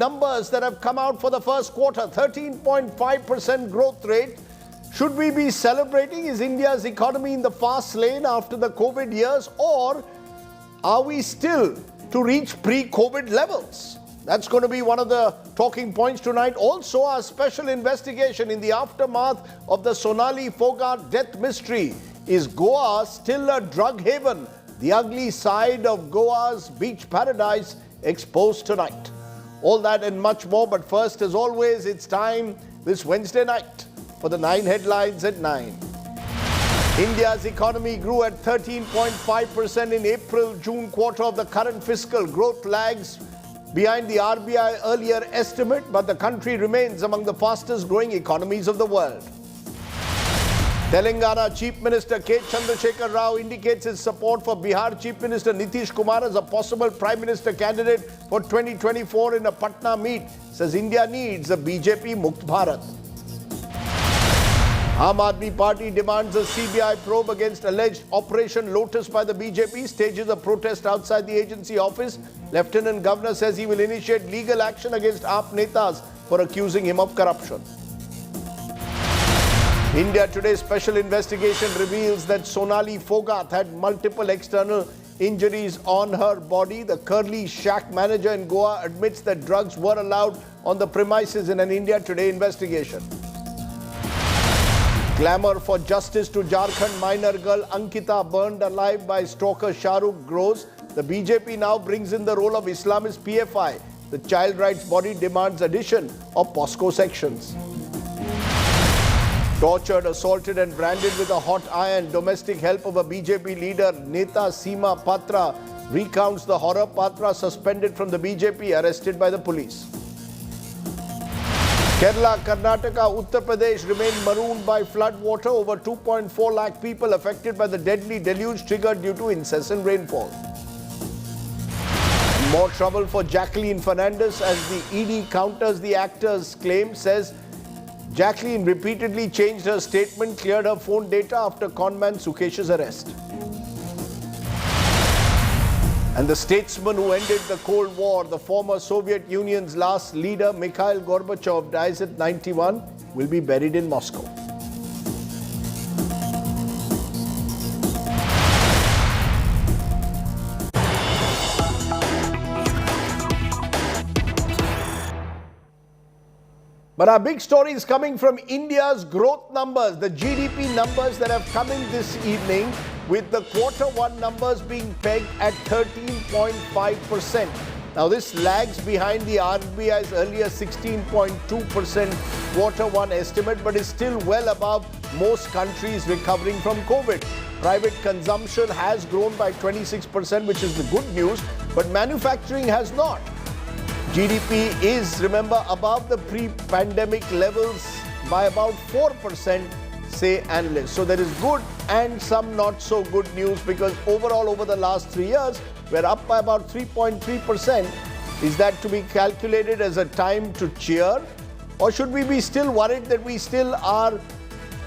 Numbers that have come out for the first quarter, 13.5% growth rate. Should we be celebrating? Is India's economy in the fast lane after the COVID years, or are we still to reach pre-COVID levels? That's going to be one of the talking points tonight. Also, our special investigation in the aftermath of the Sonali Fogart death mystery. Is Goa still a drug haven? The ugly side of Goa's beach paradise exposed tonight. All that and much more, but first, as always, it's time this Wednesday night for the 9 headlines at 9. India's economy grew at 13.5% in April-June quarter of the current fiscal. Growth lags behind the RBI earlier estimate, but the country remains among the fastest growing economies of the world. Telangana Chief Minister K. Chandrasekhar Rao indicates his support for Bihar Chief Minister Nitish Kumar as a possible Prime Minister candidate for 2024 in a Patna meet. Says India needs a BJP Mukt Bharat. Aam Aadmi Party demands a CBI probe against alleged Operation Lotus by the BJP. Stages a protest outside the agency office. Lieutenant Governor says he will initiate legal action against AAP Netas for accusing him of corruption. India Today's special investigation reveals that Sonali Fogart had multiple external injuries on her body. The Curly Shack manager in Goa admits that drugs were allowed on the premises in an India Today investigation. Glamour for justice to Jharkhand minor girl Ankita burned alive by stalker Shahrukh grows. The BJP now brings in the role of Islamist PFI. The child rights body demands addition of POSCO sections. Tortured, assaulted and branded with a hot iron, domestic help of a BJP leader, Neta Seema Patra, recounts the horror. Patra suspended from the BJP, arrested by the police. Kerala, Karnataka, Uttar Pradesh remain marooned by flood water. Over 2.4 lakh people affected by the deadly deluge triggered due to incessant rainfall. More trouble for Jacqueline Fernandez as the ED counters the actor's claim. Says Jacqueline repeatedly changed her statement, cleared her phone data after conman Sukesh's arrest. And the statesman who ended the Cold War, the former Soviet Union's last leader, Mikhail Gorbachev, dies at 91, will be buried in Moscow. But our big story is coming from India's growth numbers, the GDP numbers that have come in this evening, with the quarter one numbers being pegged at 13.5%. Now this lags behind the RBI's earlier 16.2% quarter one estimate, but is still well above most countries recovering from COVID. Private consumption has grown by 26%, which is the good news, but manufacturing has not. GDP is, remember, above the pre-pandemic levels by about 4%, say analysts. So there is good and some not so good news, because overall over the last 3 years, we're up by about 3.3%. Is that to be calculated as a time to cheer? Or should we be still worried that we still are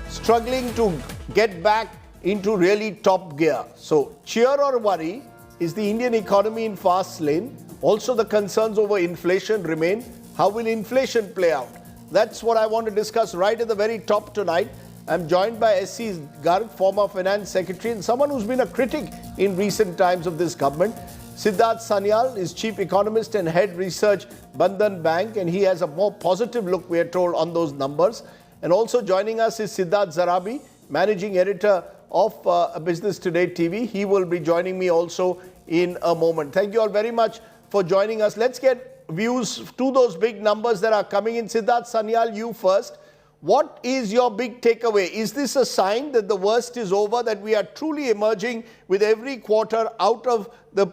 struggling to get back into really top gear? So cheer or worry? Is the Indian economy in fast lane? Also, the concerns over inflation remain. How will inflation play out? That's what I want to discuss right at the very top tonight. I'm joined by S.C. Garg, former finance secretary and someone who's been a critic in recent times of this government. Siddharth Sanyal is chief economist and head research Bandhan Bank, and he has a more positive look, we are told, on those numbers. And also joining us is Siddharth Zarabi, managing editor of Business Today TV. He will be joining me also in a moment. Thank you all very much for joining us. Let's get views to those big numbers that are coming in. Siddharth Sanyal, you first. What is your big takeaway? Is this a sign that the worst is over, that we are truly emerging with every quarter out of the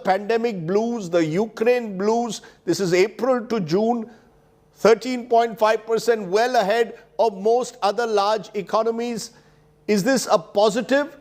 pandemic blues, the Ukraine blues? This is April to June, 13.5%, well ahead of most other large economies. Is this a positive?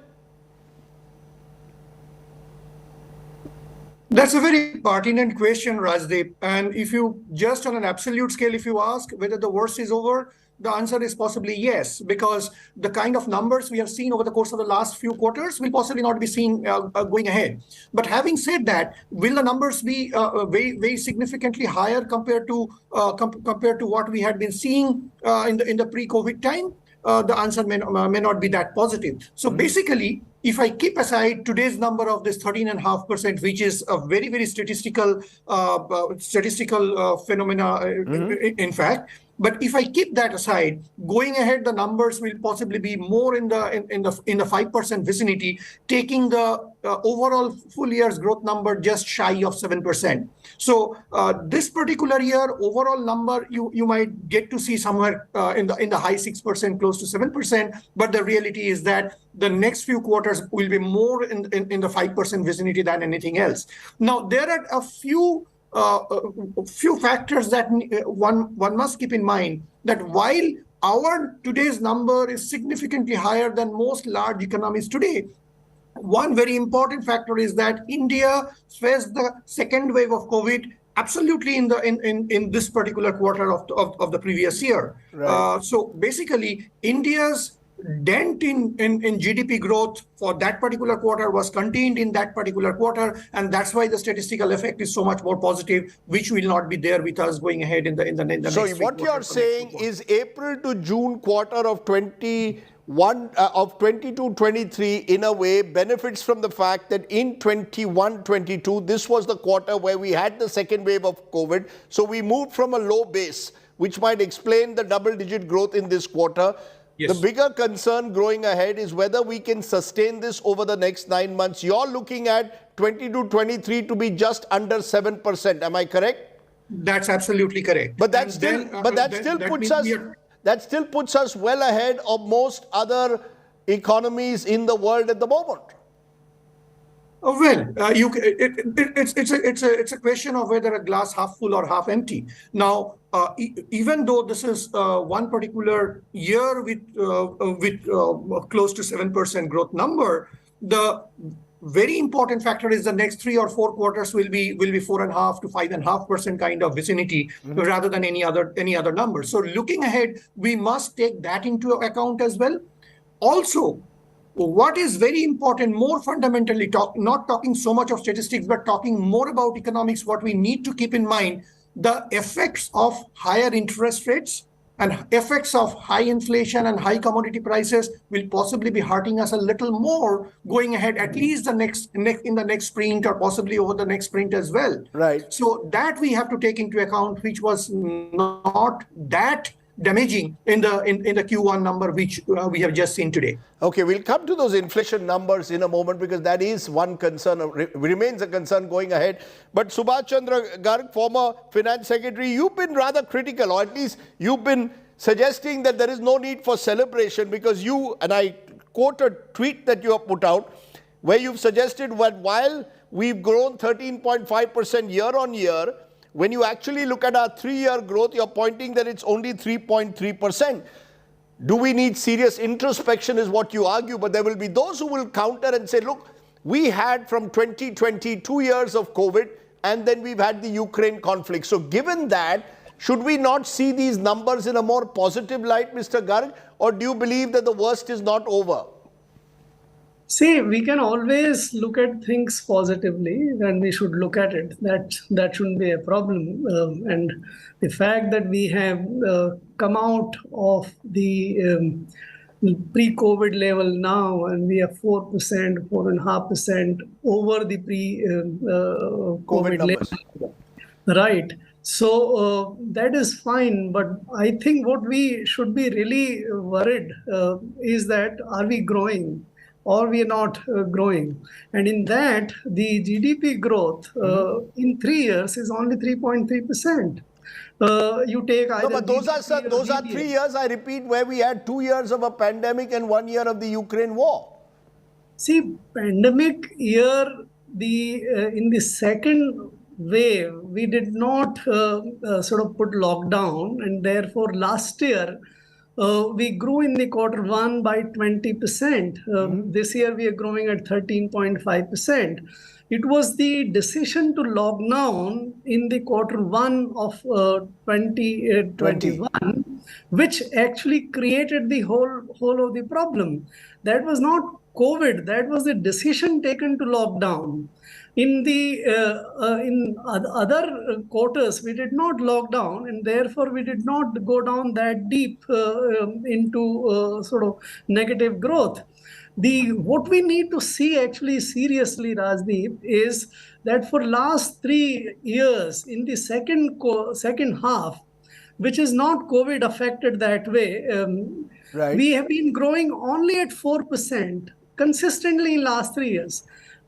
That's a very pertinent question, Rajdeep. And if you just on an absolute scale, if you ask whether the worst is over, the answer is possibly yes, because the kind of numbers we have seen over the course of the last few quarters will possibly not be seen going ahead. But having said that, will the numbers be very significantly higher compared to what we had been seeing in the pre-COVID time? The answer may not be that positive. So basically, if I keep aside today's number of this 13.5%, which is a very, very statistical phenomena, in fact, but if I keep that aside, going ahead, the numbers will possibly be more in the 5% vicinity, taking the overall full year's growth number just shy of 7%. So this particular year, overall number you might get to see somewhere in the high 6%, close to 7%. But the reality is that the next few quarters will be more in the 5% vicinity than anything else. Now, there are a few factors that one must keep in mind, that while our today's number is significantly higher than most large economies today, one very important factor is that India faced the second wave of COVID absolutely in this particular quarter of the previous year. Right. So basically, India's dent in GDP growth for that particular quarter was contained in that particular quarter, and that's why the statistical effect is so much more positive, which will not be there with us going ahead in the next. So what you're saying is April to June quarter of 22-23 in a way benefits from the fact that in 21-22 this was the quarter where we had the second wave of COVID. So we moved from a low base, which might explain the double-digit growth in this quarter. Yes. The bigger concern growing ahead is whether we can sustain this over the next 9 months. You're looking at 22-23 to be just under 7%. Am I correct? That's absolutely correct. But that still puts us well ahead of most other economies in the world at the moment. It's a question of whether a glass half full or half empty. Now, even though this is one particular year with close to 7% growth number, the very important factor is the next 3 or 4 quarters will be 4.5 to 5.5% kind of vicinity, rather than any other number. So looking ahead, we must take that into account as well. Also, what is very important, more fundamentally, not talking so much of statistics, but talking more about economics, what we need to keep in mind, the effects of higher interest rates and effects of high inflation and high commodity prices will possibly be hurting us a little more going ahead, at least in the next sprint, or possibly over the next sprint as well. Right. So that we have to take into account, which was not that damaging in the Q1 number, which we have just seen today. Okay, we'll come to those inflation numbers in a moment, because that is one concern, remains a concern going ahead. But Subhash Chandra Garg, former finance secretary, you've been rather critical, or at least you've been suggesting that there is no need for celebration, because you, and I quote a tweet that you have put out, where you've suggested that while we've grown 13.5% year on year, when you actually look at our 3-year growth, you're pointing that it's only 3.3%. Do we need serious introspection is what you argue, but there will be those who will counter and say, look, we had from 2020 2 years of COVID, and then we've had the Ukraine conflict. So given that, should we not see these numbers in a more positive light, Mr. Garg, or do you believe that the worst is not over? See, we can always look at things positively, and we should look at it. That shouldn't be a problem. And the fact that we have come out of the pre-COVID level now, and we are 4%, 4.5% over the pre-COVID level. Right. So that is fine. But I think what we should be really worried is that, are we growing? Or we are not growing. And in that, the GDP growth in 3 years is only 3.3%. You take either... No, but those are 3 years, I repeat, where we had 2 years of a pandemic and 1 year of the Ukraine war. See, pandemic year, in the second wave, we did not sort of put lockdown, and therefore last year, we grew in the Q1 by 20%. This year we are growing at 13.5%. it was the decision to lock down in the Q1 of 2021, which actually created the whole of the problem. That was not COVID. That was the decision taken to lock down. In the other quarters, we did not lock down, and therefore we did not go down that deep into sort of negative growth. What we need to see actually seriously, Rajdeep, is that for last 3 years in the second half, which is not COVID affected that way, Right. we have been growing only at 4% consistently in last 3 years.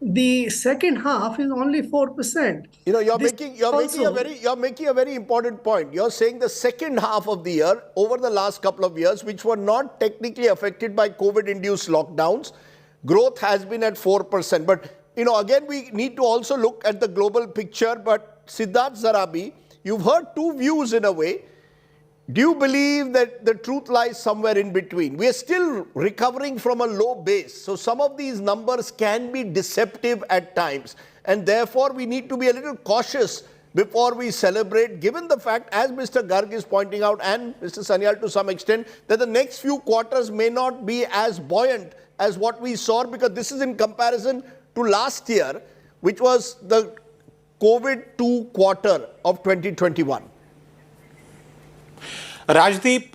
The second half is only 4%. You're This making also- a very important point. You're saying the second half of the year, over the last couple of years, which were not technically affected by COVID-induced lockdowns, growth has been at 4%. But again, we need to also look at the global picture. But Siddharth Zarabi, you've heard two views in a way. Do you believe that the truth lies somewhere in between? We are still recovering from a low base. So some of these numbers can be deceptive at times. And therefore, we need to be a little cautious before we celebrate, given the fact, as Mr. Garg is pointing out, and Mr. Sanyal to some extent, that the next few quarters may not be as buoyant as what we saw, because this is in comparison to last year, which was the COVID-2 quarter of 2021. Rajdeep,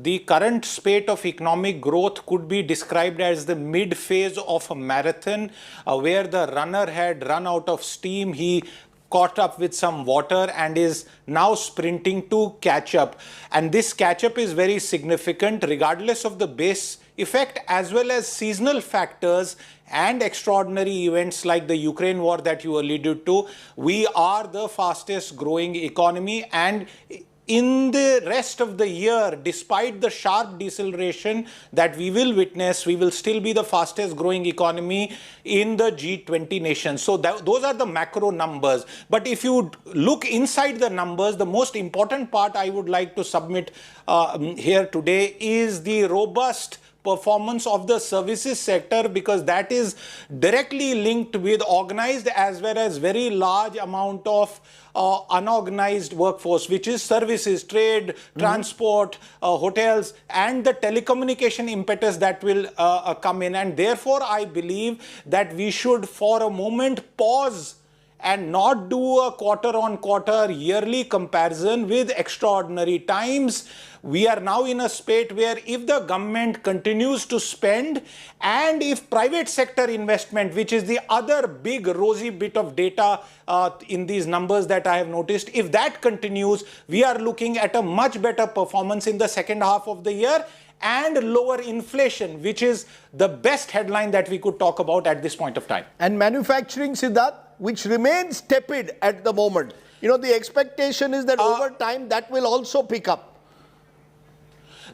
the current spate of economic growth could be described as the mid phase of a marathon, where the runner had run out of steam. He caught up with some water and is now sprinting to catch up. And this catch up is very significant regardless of the base effect as well as seasonal factors and extraordinary events like the Ukraine war that you alluded to. We are the fastest growing economy, and in the rest of the year, despite the sharp deceleration that we will witness, we will still be the fastest growing economy in the G20 nations. So those are the macro numbers. But if you look inside the numbers, the most important part I would like to submit here today is the robust performance of the services sector, because that is directly linked with organized as well as very large amount of unorganized workforce, which is services, trade, transport, hotels, and the telecommunication impetus that will come in. And therefore, I believe that we should for a moment pause and not do a quarter-on-quarter yearly comparison with extraordinary times. We are now in a spate where if the government continues to spend and if private sector investment, which is the other big rosy bit of data in these numbers that I have noticed, if that continues, we are looking at a much better performance in the second half of the year and lower inflation, which is the best headline that we could talk about at this point of time. And manufacturing, Siddharth, which remains tepid at the moment. The expectation is that over time that will also pick up.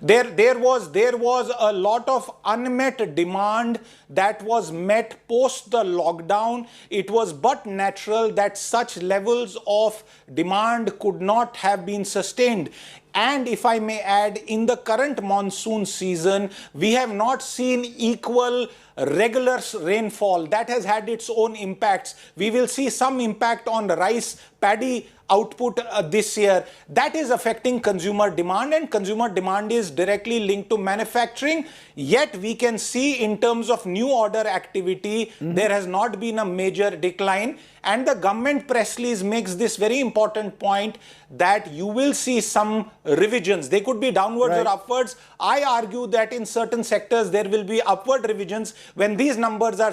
There was a lot of unmet demand that was met post the lockdown. It was but natural that such levels of demand could not have been sustained. And if I may add, in the current monsoon season, we have not seen equal regular rainfall. That has had its own impacts. We will see some impact on the rice paddy output this year. That is affecting consumer demand, and consumer demand is directly linked to manufacturing. Yet we can see in terms of new order activity, there has not been a major decline. And the government press release makes this very important point that you will see some revisions. They could be downwards or upwards. I argue that in certain sectors there will be upward revisions when these numbers are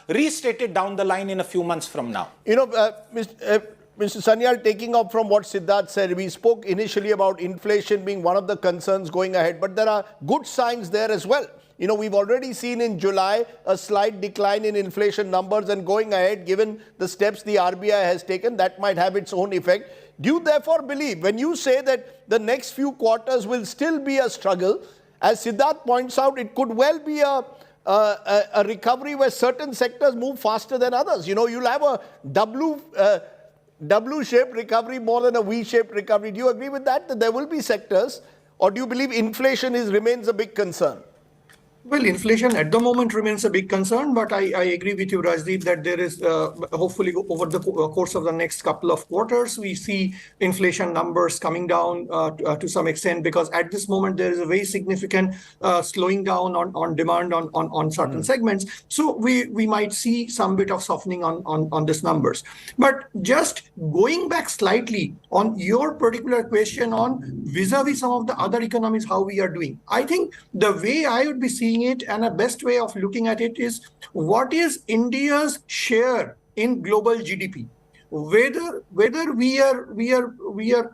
restated down the line in a few months from now. Mr. Sanyal, taking up from what Siddharth said, we spoke initially about inflation being one of the concerns going ahead, but there are good signs there as well. We've already seen in July a slight decline in inflation numbers, and going ahead, given the steps the RBI has taken, that might have its own effect. Do you therefore believe, when you say that the next few quarters will still be a struggle, as Siddharth points out, it could well be a recovery where certain sectors move faster than others? You'll have a W-shaped recovery more than a V-shaped recovery. Do you agree with that there will be sectors, or do you believe inflation remains a big concern? Well, inflation at the moment remains a big concern, but I agree with you, Rajdeep, that there is hopefully over the course of the next couple of quarters, we see inflation numbers coming down to some extent, because at this moment there is a very significant slowing down on demand on certain segments. So we might see some bit of softening on these numbers. But just going back slightly on your particular question on vis-a-vis some of the other economies, how we are doing, I think the way I would be seeing it, and a best way of looking at it, is what is India's share in global GDP? Whether we are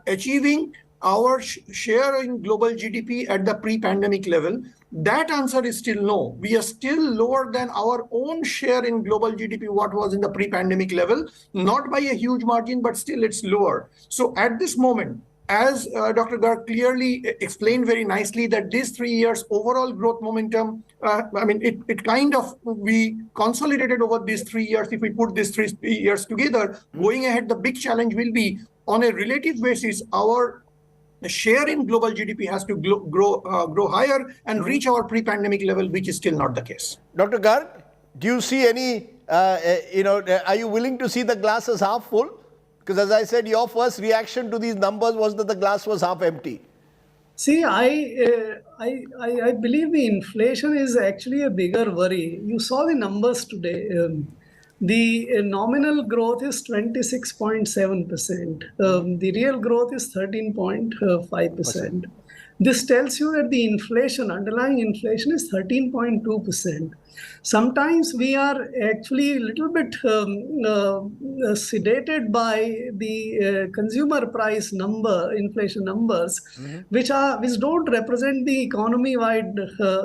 achieving our share in global GDP at the pre-pandemic level, that answer is still no. We are still lower than our own share in global GDP, what was in the pre-pandemic level, not by a huge margin, but still it's lower. So at this moment, as Dr. Garg clearly explained very nicely, that these 3 years overall growth momentum, it kind of, we consolidated over these 3 years. If we put these 3 years together, going ahead, the big challenge will be on a relative basis, our share in global GDP has to grow higher and reach our pre-pandemic level, which is still not the case. Dr. Garg, do you see any, are you willing to see the glass as half full? Because as I said, your first reaction to these numbers was that the glass was half empty. See, I believe the inflation is actually a bigger worry. You saw the numbers today. The nominal growth is 26.7%. The real growth is 13.5%. This tells you that the inflation, underlying inflation, is 13.2%. Sometimes we are actually a little bit sedated by the consumer price number, inflation numbers, which don't represent the economy-wide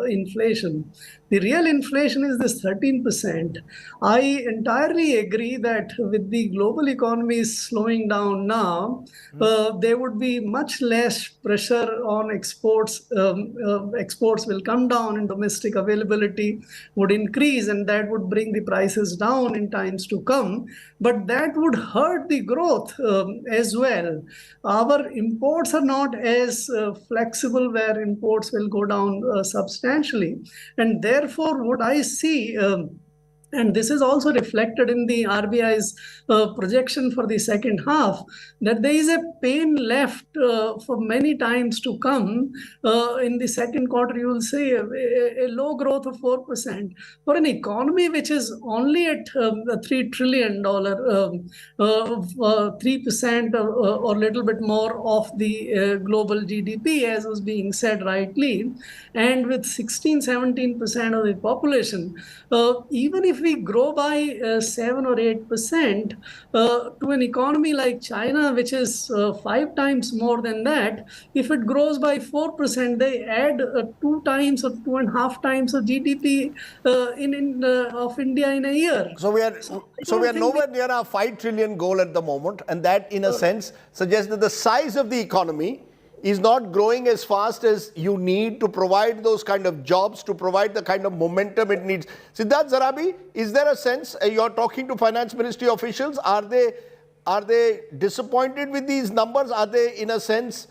inflation. The real inflation is this 13%. I entirely agree that with the global economy slowing down now, there would be much less pressure on exports. Exports will come down and domestic availability would increase, and that would bring the prices down in times to come. But that would hurt the growth as well. Our imports are not as flexible, where imports will go down substantially. And therefore, what I see, and this is also reflected in the RBI's projection for the second half, that there is a pain left for many times to come. In the second quarter, you will see a low growth of 4%. For an economy which is only at $3 trillion, 3% or a little bit more of the global GDP, as was being said rightly, and with 16-17% of the population, even if we grow by 7 or 8% to an economy like China, which is 5 times more than that, if it grows by 4%, they add 2 times or 2.5 times of GDP of India in a year. So we are nowhere near our 5 trillion goal at the moment, and that in a sense suggests that the size of the economy is not growing as fast as you need to provide those kind of jobs, to provide the kind of momentum it needs. Siddharth Zarabi, is there a sense, you're talking to Finance Ministry officials, are they disappointed with these numbers? Are they, in a sense,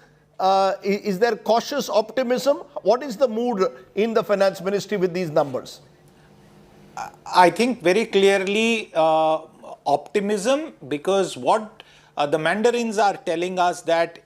is there cautious optimism? What is the mood in the Finance Ministry with these numbers? I think very clearly optimism, because what the Mandarins are telling us that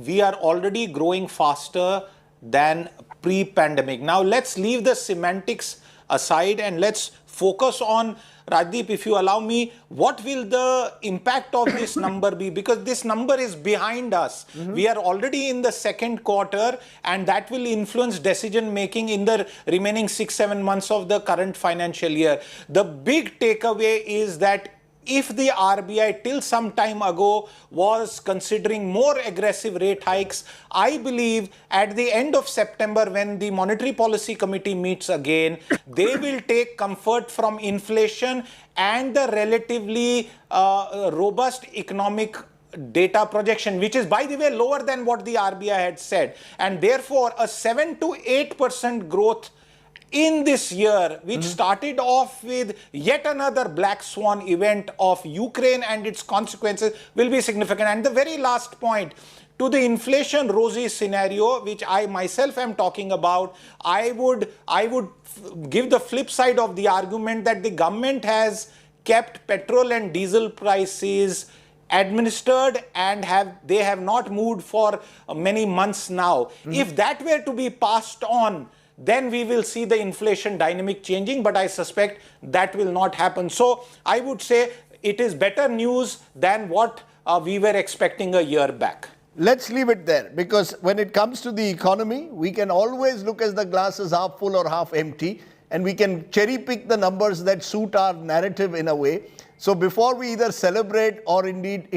we are already growing faster than pre-pandemic. Now, let's leave the semantics aside and let's focus on, Rajdeep, if you allow me, what will the impact of this number be? Because this number is behind us. We are already in the second quarter, and that will influence decision making in the remaining 6-7 months of the current financial year. The big takeaway is that if the RBI till some time ago was considering more aggressive rate hikes, I believe at the end of September, when the Monetary Policy Committee meets again, they will take comfort from inflation and the relatively robust economic data projection, which is, by the way, lower than what the RBI had said. And therefore, a 7 to 8% growth in this year, which started off with yet another black swan event of Ukraine and its consequences, will be significant. And the very last point, to the inflation rosy scenario, which I myself am talking about, I would give the flip side of the argument that the government has kept petrol and diesel prices administered and they have not moved for many months now. If that were to be passed on, then we will see the inflation dynamic changing, but I suspect that will not happen. So I would say it is better news than what we were expecting a year back. Let's leave it there, because when it comes to the economy, we can always look at the glass as half full or half empty, and we can cherry pick the numbers that suit our narrative in a way. So before we either celebrate or indeed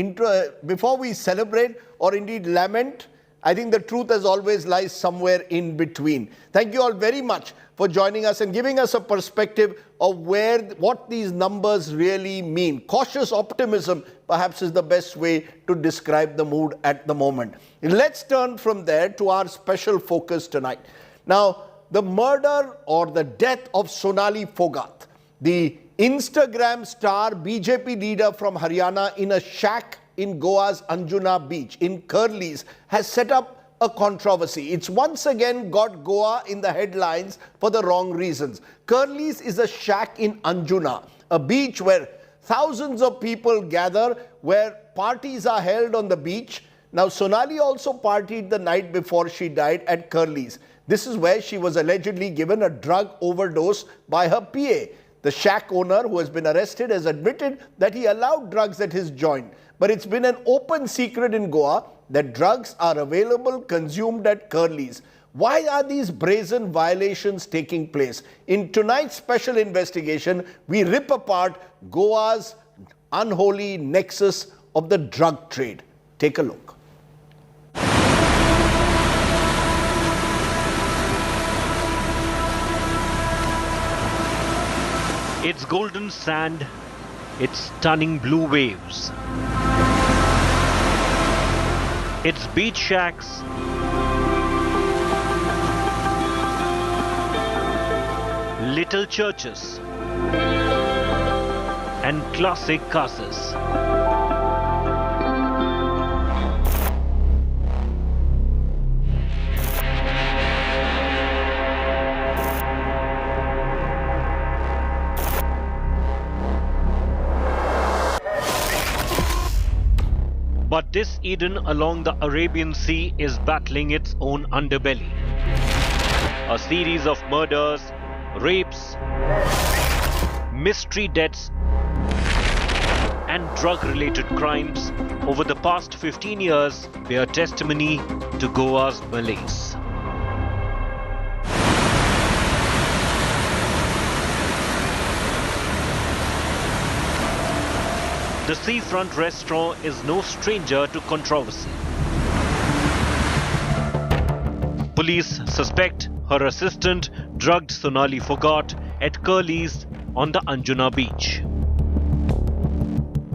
lament, I think the truth as always lies somewhere in between. Thank you all very much for joining us and giving us a perspective of what these numbers really mean. Cautious optimism perhaps is the best way to describe the mood at the moment. Let's turn from there to our special focus tonight. Now, the murder or the death of Sonali Phogat, the Instagram star BJP leader from Haryana, in a shack in Goa's Anjuna beach in Curlies, has set up a controversy. It's once again got Goa in the headlines for the wrong reasons. Curlies is a shack in Anjuna, a beach where thousands of people gather, where parties are held on the beach. Now, Sonali also partied the night before she died at Curlies. This is where she was allegedly given a drug overdose by her PA. The shack owner, who has been arrested, has admitted that he allowed drugs at his joint. But it's been an open secret in Goa that drugs are available, consumed at Curlies. Why are these brazen violations taking place? In tonight's special investigation, we rip apart Goa's unholy nexus of the drug trade. Take a look. Its golden sand, its stunning blue waves, its beach shacks, little churches, and classic casas. But this Eden along the Arabian Sea is battling its own underbelly. A series of murders, rapes, mystery deaths, and drug-related crimes over the past 15 years bear testimony to Goa's malaise. The seafront restaurant is no stranger to controversy. Police suspect her assistant drugged Sonali Phogat at Curlies on the Anjuna beach.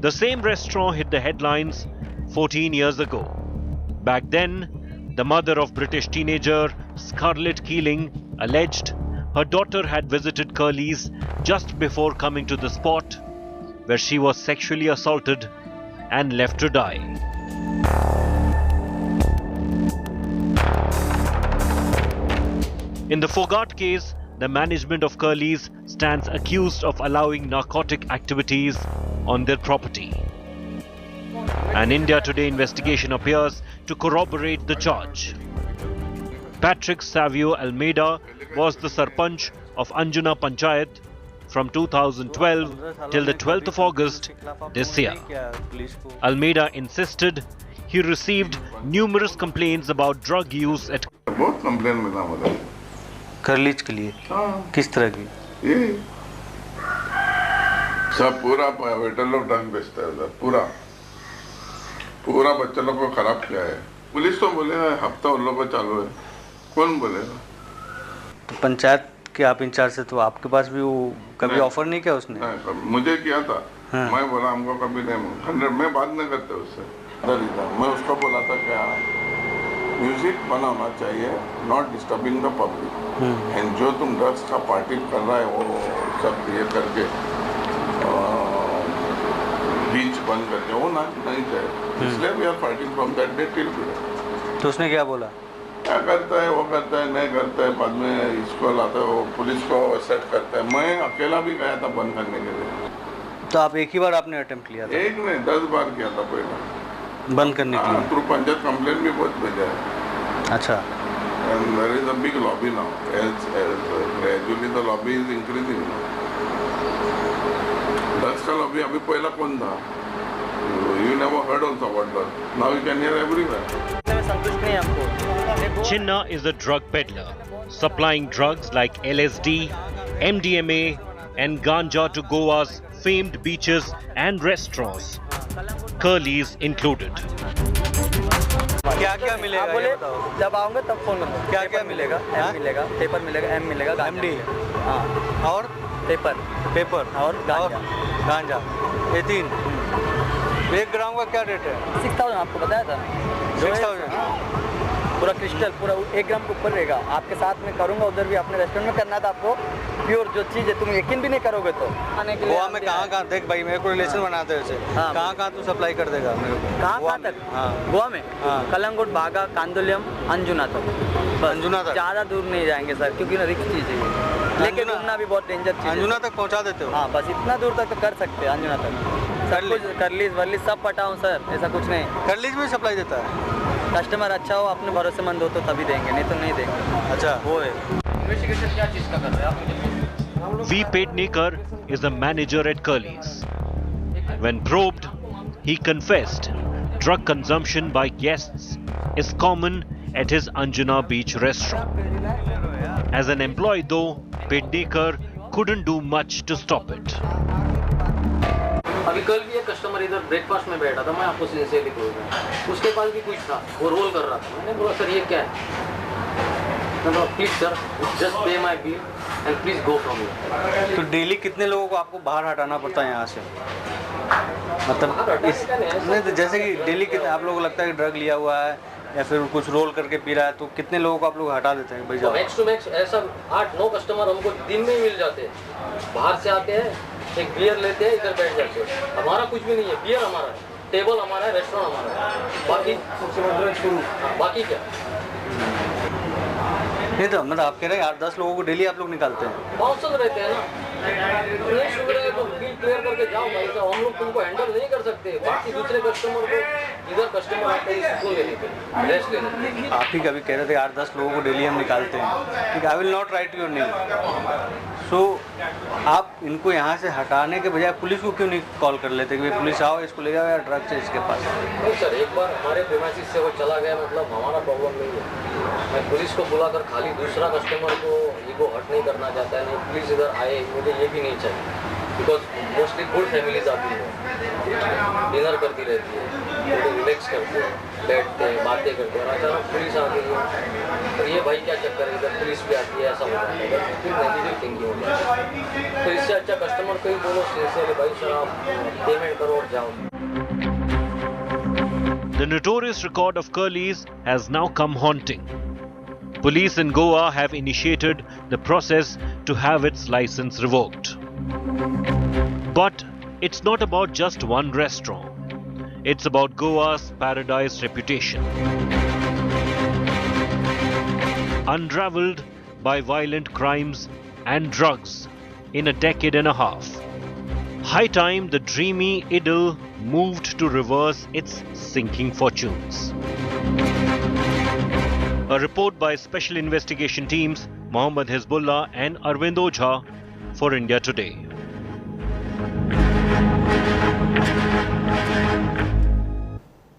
The same restaurant hit the headlines 14 years ago. Back then, the mother of British teenager Scarlett Keeling alleged her daughter had visited Curlies just before coming to the spot, where she was sexually assaulted and left to die. In the Phogat case, the management of Curlies stands accused of allowing narcotic activities on their property. An India Today investigation appears to corroborate the charge. Patrick Savio Almeida was the Sarpanch of Anjuna Panchayat from 2012 till the 12th of August this year. Almeida insisted he received numerous complaints about drug use at बहुत complain मिला मुझे Curlies के लिए किस तरह की ये सब पूरा वेटर लोग ड्रग बेचता है उधर पूरा बच्चा लोग को खराब किया है पुलिस तो बोले हफ्ता उन लोगों को चालू है कौन बोलेगा तो पंचायत के आप इंचार्ज से तो आपके पास भी वो कभी ऑफर नहीं किया उसने मुझे किया था मैं बोला हमको कभी नहीं मैं बात नहीं करते उससे मैं उसको बोला था क्या म्यूजिक बनाना चाहिए, not disturbing the public. And जो तुम ड्रग्स का पार्टी कर रहा है वो सब ये करके बीच बंद करके वो ना नहीं चाहिए, इसलिए we are fighting from that day till today. तो उसने क्या बोला? क्या करता है वो करता है, नहीं करता है, बाद में इसको लाता है, वो पुलिस को सेट करता है। मैं अकेला भी गया था बंद करने के लिए। तो आप एक ही बार आपने अटेम्प्ट किया था? एक नहीं 10 बार किया था पहले बंद करने के लिए? थ्रू पंचायत कंप्लेंट भी बहुत भेजा है। अच्छा। And there is a big lobby now, as gradually the lobby is increasing. Drugs का लॉबी अभी पहला कौन था? You never heard also about drugs, now you can hear everywhere. संतुष्ट नहीं हमको। Chinna is a drug peddler, supplying drugs like LSD, MDMA and ganja to Goa's famed beaches and restaurants, Curly's included. क्या क्या मिलेगा? बोले जब आऊँगा तब फोन करूँगा। क्या क्या मिलेगा? एम मिलेगा, पेपर मिलेगा, एम मिलेगा, MD, हाँ, और पेपर और गांजा, ये 3। 1 ग्राम का क्या रेट है? 6000 आपको बताया था। 6000 पूरा क्रिस्टल, पूरा 1 ग्राम के ऊपर रहेगा। आपके साथ में करूँगा, उधर भी अपने रेस्टोरेंट में करना था आपको। प्योर जो चीज़ है, तुम यकीन भी नहीं करोगे तो। आने के लिए गोवा में कहाँ देख भाई, मेरे को रिलेशन बनाते हैं उसे। कहाँ तू सप्लाई कर देगा मेरे को? कहाँ तक? गोवा में कलंगुट, बागा, कांदोलियम, अंजुना तक। अंजुना तक ज़्यादा दूर नहीं जाएंगे सर, क्योंकि ना रिस्क चीज़ है, लेकिन घूमना भी बहुत डेंजर चीज़ है। अंजुना तक पहुँचा देते हो? हाँ, बस इतना दूर तक तो कर सकते हैं। अंजुना तक सब कुछ, करलीज वर्लीज सब पटाऊँ सर, ऐसा कुछ नहीं। करलीज में सप्लाई देता है? कस्टमर अच्छा हो, अपने भरोसेमंद हो तो तभी देंगे, नहीं तो नहीं देंगे। अच्छा, वो है। इन्वेस्टिगेशन क्या चीज़ का कर रहे हैं आप? V. Pednekar is a manager at Curly's. When probed, he confessed drug consumption by guests is common at his Anjuna Beach restaurant. As an employee though, Pednekar couldn't do much to stop it. अभी कल भी एक customer इधर breakfast में बैठा था, मैं आपको सिंसियरली बोल रहा हूँ, उसके पास भी कुछ था, वो रोल कर रहा था। मैंने बोला सर ये क्या है? प्लीज सर, जस्ट पे my bill and please go from here. तो डेली कितने लोगों को आपको बाहर हटाना पड़ता है यहाँ से? मतलब नहीं तो जैसे कि डेली कितने आप लोगों को लगता है कि ड्रग लिया हुआ है या फिर कुछ रोल करके पी रहा है, तो कितने लोगों को आप लोग हटा देते हैं? भाई मैक्स टू मैक्स ऐसा 8-9 कस्टमर हमको दिन में ही मिल जाते हैं। बाहर से आते हैं, एक बियर लेते हैं, इधर बैठ जाते हैं। हमारा कुछ भी नहीं है, बियर हमारा है, टेबल हमारा है, रेस्टोरेंट हमारा है, बाकी क्या नहीं। तो मतलब आप कह रहे हैं 8-10 लोगों को डेली आप लोग निकालते हैं? बाउंसर रहते हैं ना, नहीं सुन रहे तो बिल क्लियर करके जाओ भाई साहब, हम लोग तुमको हैंडल नहीं कर सकते। बाकी दूसरे कस्टमर को, इधर कस्टमर आते हैं सुकून लेने के लिए, रेस्ट लेने के लिए। आप ही कभी कह रहे थे 8-10 लोगों को डेली हम निकालते हैं, ठीक है, I will not write your name. So आप इनको यहाँ से हटाने के बजाय पुलिस को क्यों नहीं कॉल कर लेते कि पुलिस आओ, इसको ले जाओ या ड्रग्स है इसके पास? नहीं सर, एक बार हमारे प्रीमाइसिस से वो चला गया, मतलब हमारा प्रॉब्लम नहीं है। मैं पुलिस को बुलाकर खाली दूसरा कस्टमर को ईगो हर्ट नहीं करना चाहता है। नहीं, पुलिस इधर आए, मुझे ये भी नहीं चाहिए, बिकॉज मोस्टली गुड फैमिलीज आती है, डिनर करती रहती है, रिलैक्स करते हैं, बैठते हैं, बातें करते हैं, और अचानक पुलिस आ गई है तो ये भाई क्या चक्कर है, इधर पुलिस भी आती है, ऐसा हो जाता है, फिर नेगेटिव थिंकिंग हो जाती है। तो इससे अच्छा कस्टमर को ही बोलो सिंसियरली, भाई सर आप पेमेंट करो और जाओ। The notorious record of Curly's has now come haunting. Police in Goa have initiated the process to have its license revoked. But it's not about just one restaurant. It's about Goa's paradise reputation. Unraveled by violent crimes and drugs in a decade and a half. High time the dreamy idyll moved to reverse its sinking fortunes. A report by Special Investigation Teams Mohammad Hezbollah and Arvind Ojha for India Today.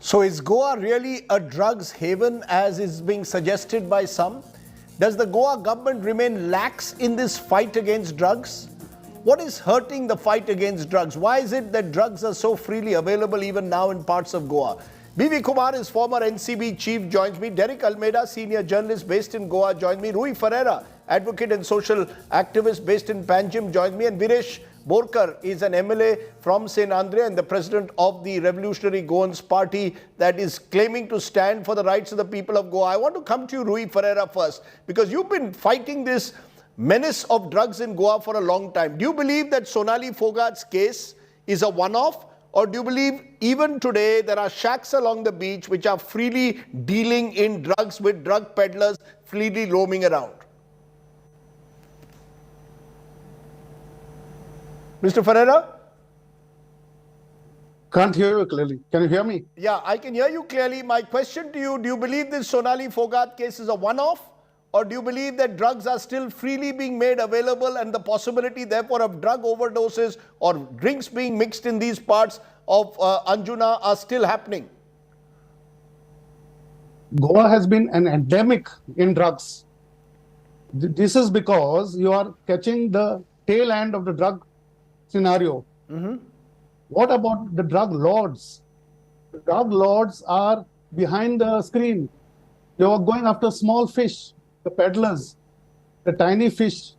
So is Goa really a drugs haven as is being suggested by some? Does the Goa government remain lax in this fight against drugs? What is hurting the fight against drugs? Why is it that drugs are so freely available even now in parts of Goa? B.V. Kumar is former NCB chief, joins me. Derek Almeida, senior journalist based in Goa, joins me. Rui Ferreira, advocate and social activist based in Panjim, joins me. And Viresh Borkar is an MLA from St. Andre and the president of the Revolutionary Goans Party that is claiming to stand for the rights of the people of Goa. I want to come to you, Rui Ferreira, first, because you've been fighting this menace of drugs in Goa for a long time. Do you believe that Sonali Phogat's case is a one-off? Or do you believe even today there are shacks along the beach which are freely dealing in drugs with drug peddlers freely roaming around? Mr. Ferreira? Can't hear you clearly. Can you hear me? Yeah, I can hear you clearly. My question to you, do you believe this Sonali Phogat case is a one-off? Or do you believe that drugs are still freely being made available and the possibility therefore of drug overdoses or drinks being mixed in these parts of Anjuna are still happening? Goa has been an endemic in drugs. This is because you are catching the tail end of the drug scenario. What about the drug lords? The drug lords are behind the screen. You are going after small fish, the peddlers, the tiny fish,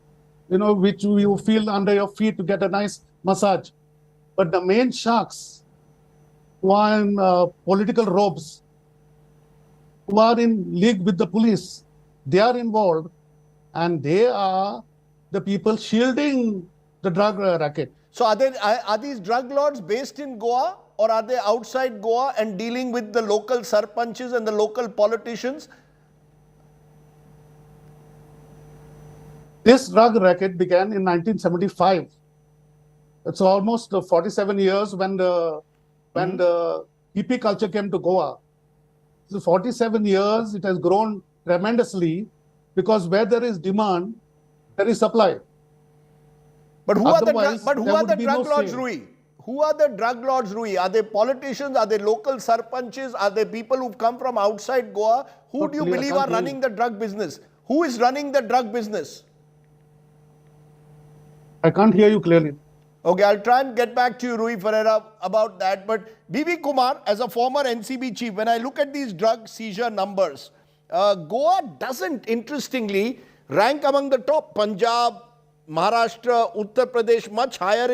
which you feel under your feet to get a nice massage. But the main sharks who are in political robes, who are in league with the police, they are involved and they are the people shielding the drug racket. So are these drug lords based in Goa or are they outside Goa and dealing with the local sarpanches and the local politicians? This drug racket began in 1975. It's almost 47 years when the hippie culture came to Goa. So 47 years, it has grown tremendously because where there is demand, there is supply. But who are the drug lords, Rui? Who are the drug lords, Rui? Are they politicians? Are they local sarpanches? Are they people who've come from outside Goa? Who do you believe are running the drug business? Who is running the drug business? I can't hear you clearly. Okay, I'll try and get back to you, Rui Ferreira, about that. But B.V. Kumar, as a former NCB chief, when I look at these drug seizure numbers, Goa doesn't, interestingly, rank among the top. Punjab, Maharashtra, Uttar Pradesh, much higher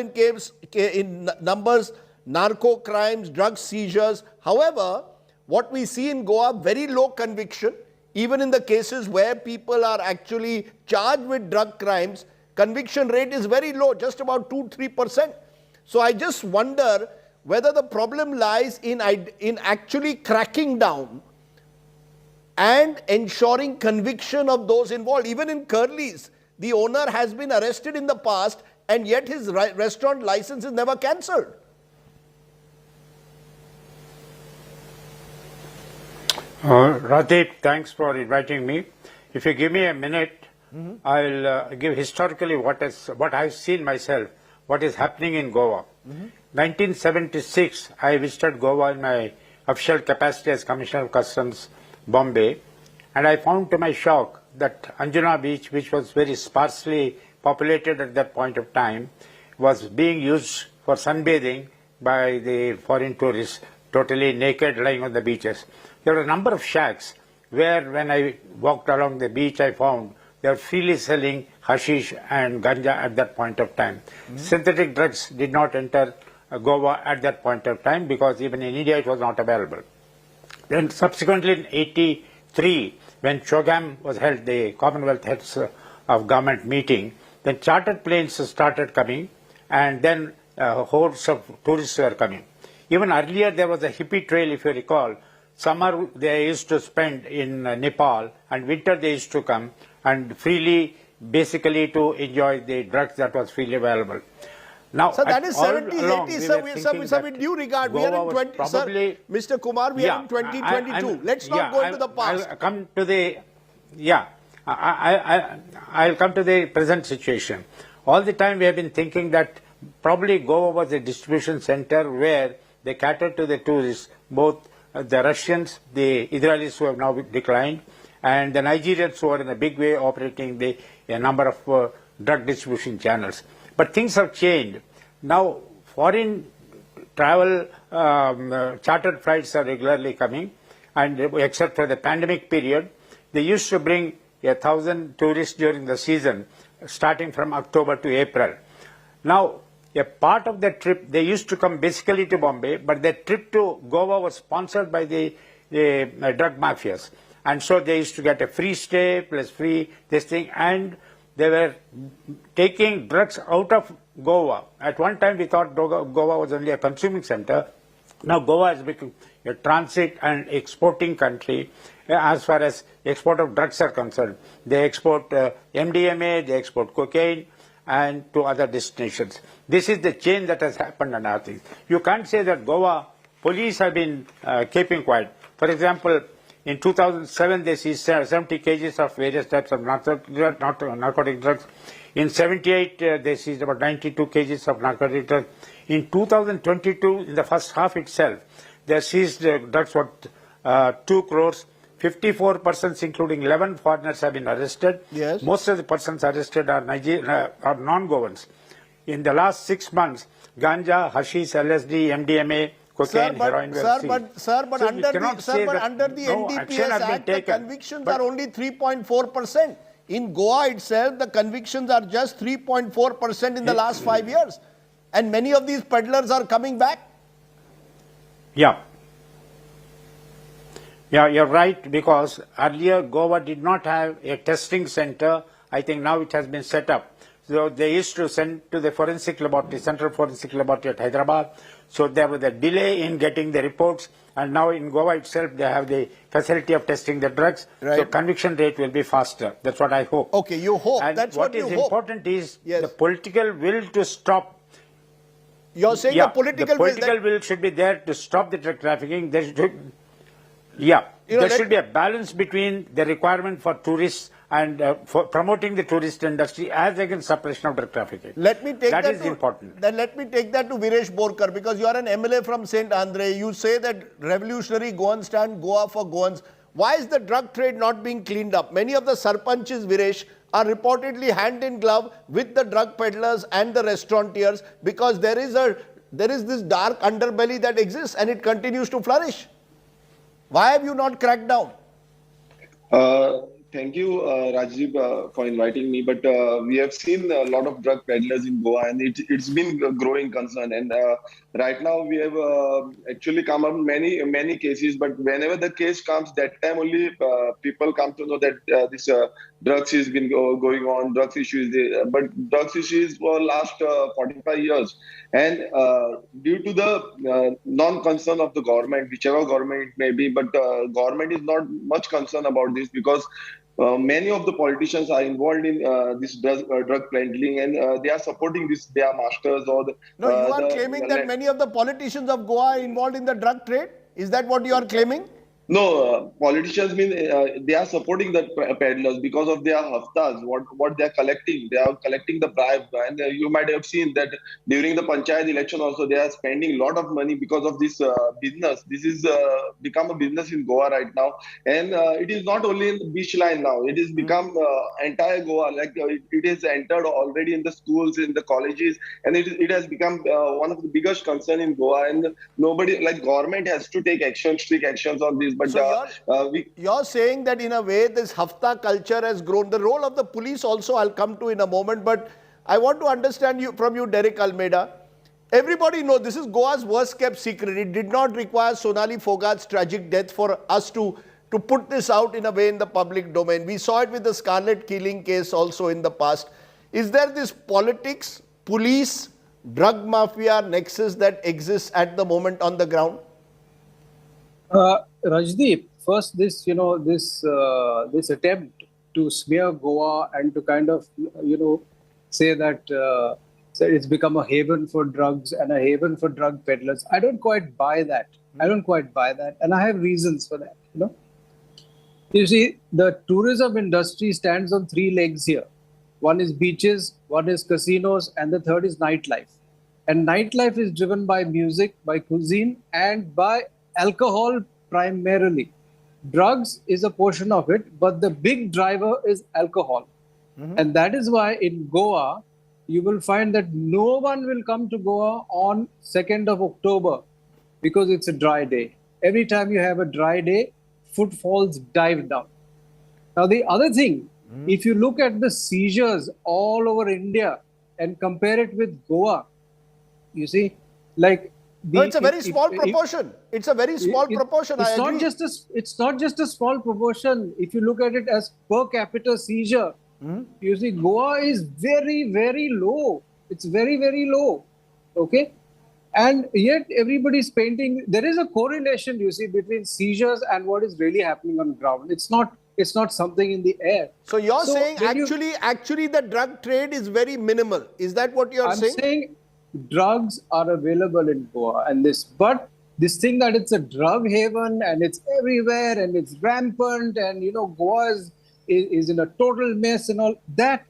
in numbers, narco crimes, drug seizures. However, what we see in Goa, very low conviction, even in the cases where people are actually charged with drug crimes, conviction rate is very low, just about 2-3%. So I just wonder whether the problem lies in actually cracking down and ensuring conviction of those involved. Even in Curly's, the owner has been arrested in the past and yet his restaurant license is never cancelled. Rajdeep, thanks for inviting me. If you give me a minute, I'll give historically what I've seen myself, what is happening in Goa. 1976, I visited Goa in my official capacity as Commissioner of Customs, Bombay, and I found to my shock that Anjuna beach, which was very sparsely populated at that point of time, was being used for sunbathing by the foreign tourists, totally naked, lying on the beaches. There were a number of shacks where, when I walked along the beach, I found they are freely selling hashish and ganja at that point of time. Synthetic drugs did not enter Goa at that point of time because even in India it was not available. Then subsequently in 1983, when Chogam was held, the Commonwealth Heads of Government meeting, then chartered planes started coming and then hordes of tourists were coming. Even earlier there was a hippie trail, if you recall. Summer they used to spend in Nepal and winter they used to come and freely, basically to enjoy the drugs that was freely available. Now, so that is 70s, 80s, sir, with due regard, we are in 20, sir, Mr. Kumar, we are in 2022. Let's not go into the past. I'll come to the, I'll come to the present situation. All the time we have been thinking that probably Goa was a distribution center where they catered to the tourists, both the Russians, the Israelis who have now declined, and the Nigerians who are in a big way operating a number of drug distribution channels. But things have changed. Now, foreign travel chartered flights are regularly coming, and except for the pandemic period, they used to bring 1,000 tourists during the season, starting from October to April. Now, a part of the trip, they used to come basically to Bombay, but the trip to Goa was sponsored by the drug mafias. And so they used to get a free stay plus free this thing, and they were taking drugs out of Goa. At one time we thought Goa was only a consuming center. Now Goa has become a transit and exporting country as far as export of drugs are concerned. They export MDMA, they export cocaine, and to other destinations. This is the change that has happened on our things. You can't say that Goa police have been keeping quiet. For example, in 2007 they seized 70 kgs of various types of narcotic drugs. In 78 they seized about 92 kgs of narcotic drugs. In 2022, in the first half itself, they seized drugs worth 2 crores. 54 persons, including 11 foreigners, have been arrested. Yes. Most of the persons arrested are non-Goans. In the last 6 months, ganja, hashish, LSD, MDMA, cocaine, heroin were seized. But under the NDPS Act, the convictions are only 3.4%. In Goa itself, the convictions are just 3.4% in the last 5 years. And many of these peddlers are coming back. Yeah. Yeah, you're right, because earlier Goa did not have a testing center. I think now it has been set up. So they used to send to the forensic laboratory, Central Forensic Laboratory at Hyderabad. So there was a delay in getting the reports. And now in Goa itself, they have the facility of testing the drugs. Right. So conviction rate will be faster. That's what I hope. Okay, you hope. And That's what you hope. What is important is Yes. the political will to stop. You're saying the political will should be there to stop the drug trafficking. There should be a balance between the requirement for tourists and for promoting the tourist industry as against suppression of drug trafficking. Let me take that is important. Then let me take that to Viresh Borkar, because you are an MLA from St. Andre. You say that revolutionary Goans stand Goa for Goans. Why is the drug trade not being cleaned up? Many of the sarpanches, Viresh, are reportedly hand in glove with the drug peddlers and the restaurateurs, because there is this dark underbelly that exists and it continues to flourish. Why have you not cracked down? Thank you, Rajdeep, for inviting me. But we have seen a lot of drug peddlers in Goa, and it's been a growing concern. And right now, we have actually come up many cases. But whenever the case comes, that time only people come to know that this drugs has been going on, drugs issues. But drugs issues for last 45 years. And due to the non-concern of the government, whichever government it may be, but government is not much concerned about this, because many of the politicians are involved in this drug peddling, and they are supporting this. They are masters or the. No, you are claiming that many of the politicians of Goa are involved in the drug trade. Is that what you are claiming? No, politicians mean they are supporting the peddlers because of their haftas, what they are collecting. They are collecting the bribe, and you might have seen that during the panchayat election also they are spending a lot of money because of this business. This is become a business in Goa right now, and it is not only in the beach line now. It has become entire Goa. Like it is entered already in the schools, in the colleges, and it has become one of the biggest concern in Goa. And nobody, like government, has to take strict actions on this. But so you're saying that in a way this hafta culture has grown. The role of the police also I'll come to in a moment, but I want to understand from you, Derek Almeida. Everybody knows this is Goa's worst kept secret. It did not require Sonali Phogat's tragic death for us to put this out in a way in the public domain. We saw it with the Scarlet killing case also in the past. Is there this politics, police, drug mafia nexus that exists at the moment on the ground? Rajdeep, first this attempt to smear Goa and to kind of say that it's become a haven for drugs and a haven for drug peddlers. I don't quite buy that. And I have reasons for that. You see, the tourism industry stands on 3 legs here. One is beaches, one is casinos, and the third is nightlife. And nightlife is driven by music, by cuisine, and by alcohol primarily. Drugs is a portion of it, but the big driver is alcohol. And that is why in Goa, you will find that no one will come to Goa on 2nd of October because it's a dry day. Every time you have a dry day, footfalls dive down. Now, the other thing, if you look at the seizures all over India and compare it with Goa, You see, like No, it's a very small proportion. It's a very small proportion. I agree. It's not just a small proportion. If you look at it as per capita seizure, you see, Goa is very, very low. It's very, very low. Okay. And yet everybody's painting. There is a correlation, you see, between seizures and what is really happening on ground. It's not something in the air. So you're saying actually the drug trade is very minimal. Is that what you're saying? I'm saying drugs are available in Goa, but this thing that it's a drug haven and it's everywhere and it's rampant and Goa is in a total mess and all, that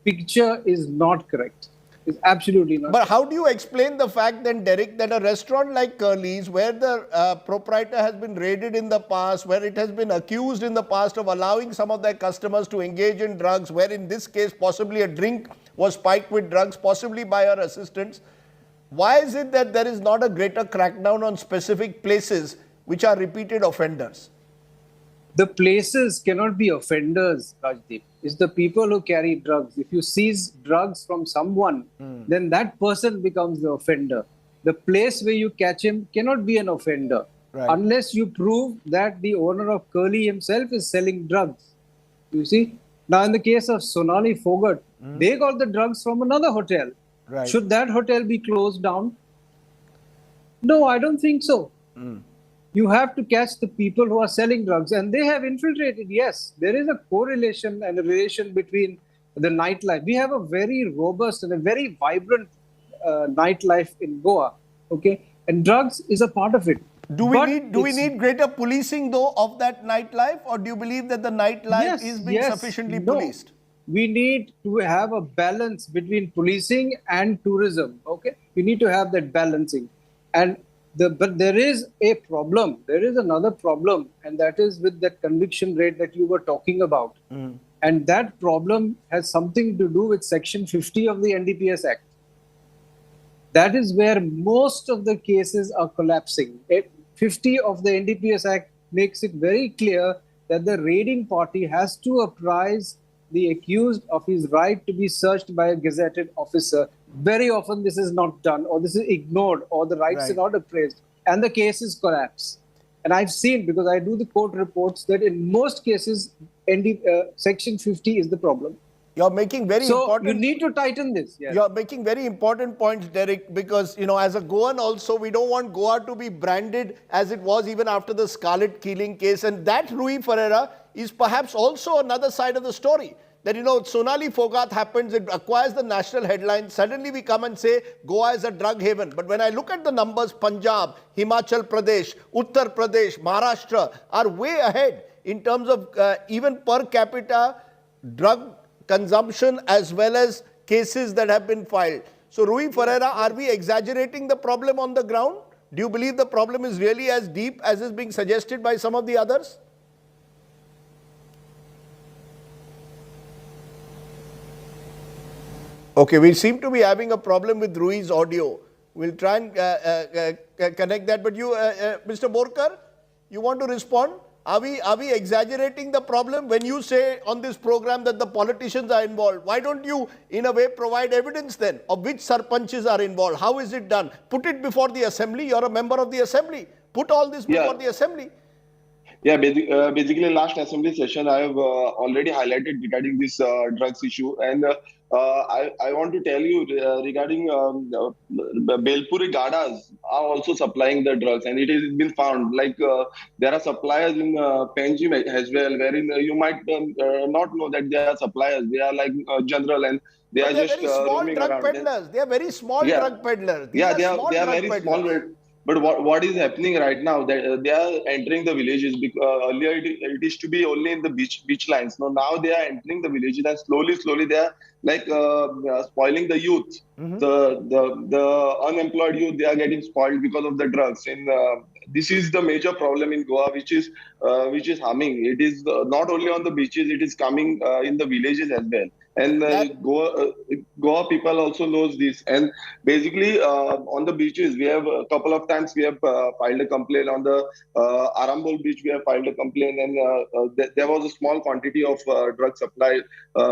picture is not correct. It's absolutely not. But how do you explain the fact then, Derek, that a restaurant like Curly's, where the proprietor has been raided in the past, where it has been accused in the past of allowing some of their customers to engage in drugs, where in this case possibly a drink was spiked with drugs, possibly by her assistants, why is it that there is not a greater crackdown on specific places which are repeated offenders? The places cannot be offenders, Rajdeep. It's the people who carry drugs. If you seize drugs from someone, then that person becomes the offender. The place where you catch him cannot be an offender unless you prove that the owner of Curly himself is selling drugs. You see? Now, in the case of Sonali Fogart, they got the drugs from another hotel. Right. Should that hotel be closed down? No, I don't think so. You have to catch the people who are selling drugs, and they have infiltrated. Yes, there is a correlation and a relation between the nightlife. We have a very robust and a very vibrant nightlife in Goa, okay? And drugs is a part of it. Do we need greater policing though of that nightlife, or do you believe that the nightlife is being sufficiently policed? We need to have a balance between policing and tourism, okay? We need to have that balancing. But there is a problem. There is another problem, and that is with that conviction rate that you were talking about. And that problem has something to do with Section 50 of the NDPS Act. That is where most of the cases are collapsing. 50 of the NDPS Act makes it very clear that the raiding party has to apprise the accused of his right to be searched by a gazetted officer. Very often this is not done, or this is ignored, or the rights are not appraised, and the cases collapse. And I've seen, because I do the court reports, that in most cases, Section 50 is the problem. You're making very important... So you need to tighten this. Yes. You're making very important points, Derek, because, as a Goan also, we don't want Goa to be branded as it was even after the Scarlet killing case. And that, Rui Ferreira, is perhaps also another side of the story. That, Sonali Fogart happens, it acquires the national headlines. Suddenly we come and say Goa is a drug haven. But when I look at the numbers, Punjab, Himachal Pradesh, Uttar Pradesh, Maharashtra are way ahead in terms of even per capita drug consumption as well as cases that have been filed. So, Rui Ferreira, are we exaggerating the problem on the ground? Do you believe the problem is really as deep as is being suggested by some of the others? Okay, we seem to be having a problem with Rui's audio. We'll try and connect that. But you, Mr. Borkar, you want to respond? Are we exaggerating the problem when you say on this program that the politicians are involved? Why don't you, in a way, provide evidence then of which sarpanches are involved? How is it done? Put it before the assembly. You're a member of the assembly. Put all this before the assembly. Yeah, basically last assembly session I have already highlighted regarding this drugs issue, and I want to tell you regarding Belpuri Gadas are also supplying the drugs, and it has been found like there are suppliers in Panjim as well, wherein you might not know that they are suppliers. They are like general, and they are just roaming around. Peddlers. They are very small drug peddlers. They are very small. But what is happening right now, that they are entering the villages. Because earlier it used to be only in the beach lines. Now they are entering the villages, and slowly they are like spoiling the youth. The unemployed youth, they are getting spoiled because of the drugs. And this is the major problem in Goa, which is harming. It is not only on the beaches; it is coming in the villages as well. And Goa people also knows this. And basically, on the beaches, we have a couple of times we have filed a complaint on the Arambol beach. We have filed a complaint, and there was a small quantity of drug supply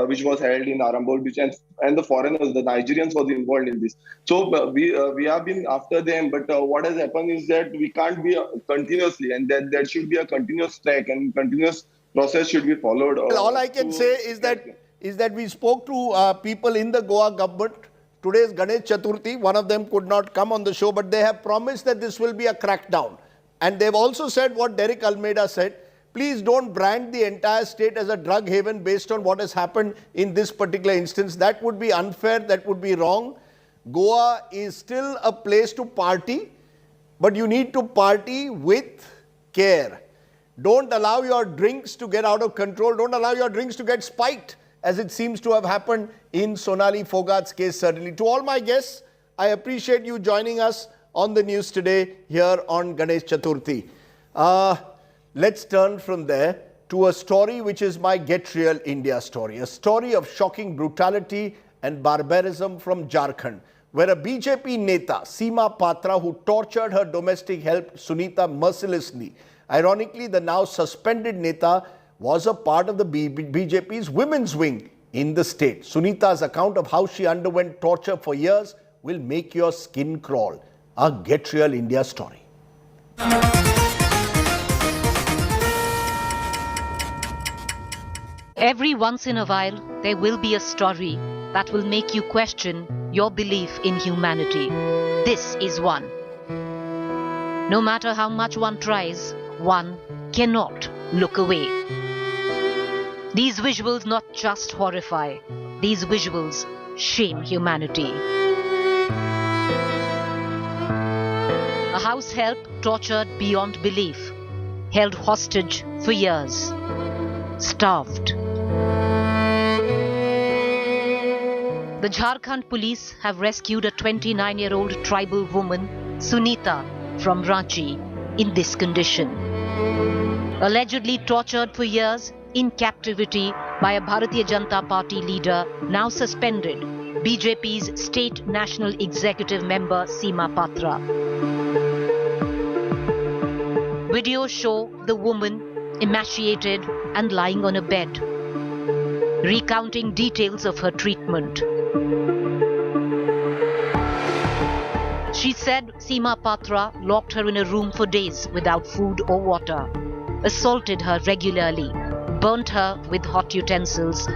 which was held in Arambol beach, and the foreigners, the Nigerians, was involved in this. So we have been after them, but what has happened is that we can't be continuously, and that there should be a continuous track and continuous process should be followed. All I can say is that we spoke to people in the Goa government. Today is Ganesh Chaturthi. One of them could not come on the show, but they have promised that this will be a crackdown. And they've also said what Derek Almeida said. Please don't brand the entire state as a drug haven based on what has happened in this particular instance. That would be unfair. That would be wrong. Goa is still a place to party, but you need to party with care. Don't allow your drinks to get out of control. Don't allow your drinks to get spiked, as it seems to have happened in Sonali Phogat's case, certainly. To all my guests, I appreciate you joining us on the news today here on Ganesh Chaturthi. Let's turn from there to a story which is my Get Real India story, a story of shocking brutality and barbarism from Jharkhand, where a BJP Neta, Seema Patra, who tortured her domestic help Sunita mercilessly. Ironically, the now suspended Neta was a part of the BJP's women's wing in the state. Sunita's account of how she underwent torture for years will make your skin crawl. A Get Real India story. Every once in a while, there will be a story that will make you question your belief in humanity. This is one. No matter how much one tries, one cannot look away. These visuals not just horrify, these visuals shame humanity. A house help tortured beyond belief, held hostage for years, starved. The Jharkhand police have rescued a 29-year-old tribal woman, Sunita, from Ranchi in this condition. Allegedly tortured for years in captivity by a Bharatiya Janata Party leader, now suspended, BJP's State National Executive member Seema Patra. Videos show the woman emaciated and lying on a bed, recounting details of her treatment. She said Seema Patra locked her in a room for days without food or water, assaulted her regularly, burnt her with hot utensils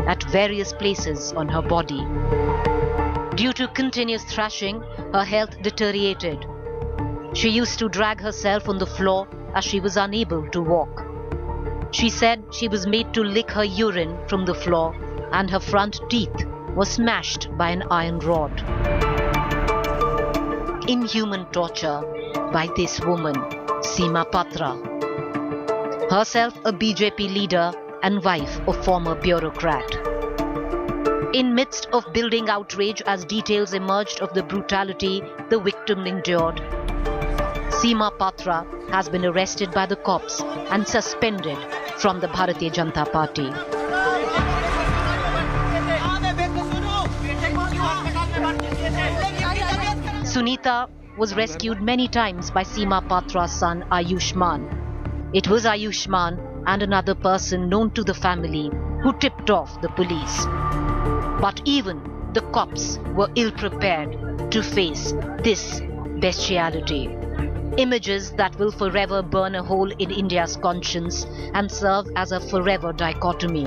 at various places on her body. Due to continuous thrashing, her health deteriorated. She used to drag herself on the floor as she was unable to walk. She said she was made to lick her urine from the floor and her front teeth were smashed by an iron rod. Inhuman torture by this woman, Seema Patra, herself a BJP leader and wife of former bureaucrat. In midst of building outrage as details emerged of the brutality the victim endured, Seema Patra has been arrested by the cops and suspended from the Bharatiya Janata Party. Sunita was rescued many times by Seema Patra's son Ayushman. It was Ayushman and another person known to the family who tipped off the police. But even the cops were ill-prepared to face this bestiality. Images that will forever burn a hole in India's conscience and serve as a forever dichotomy,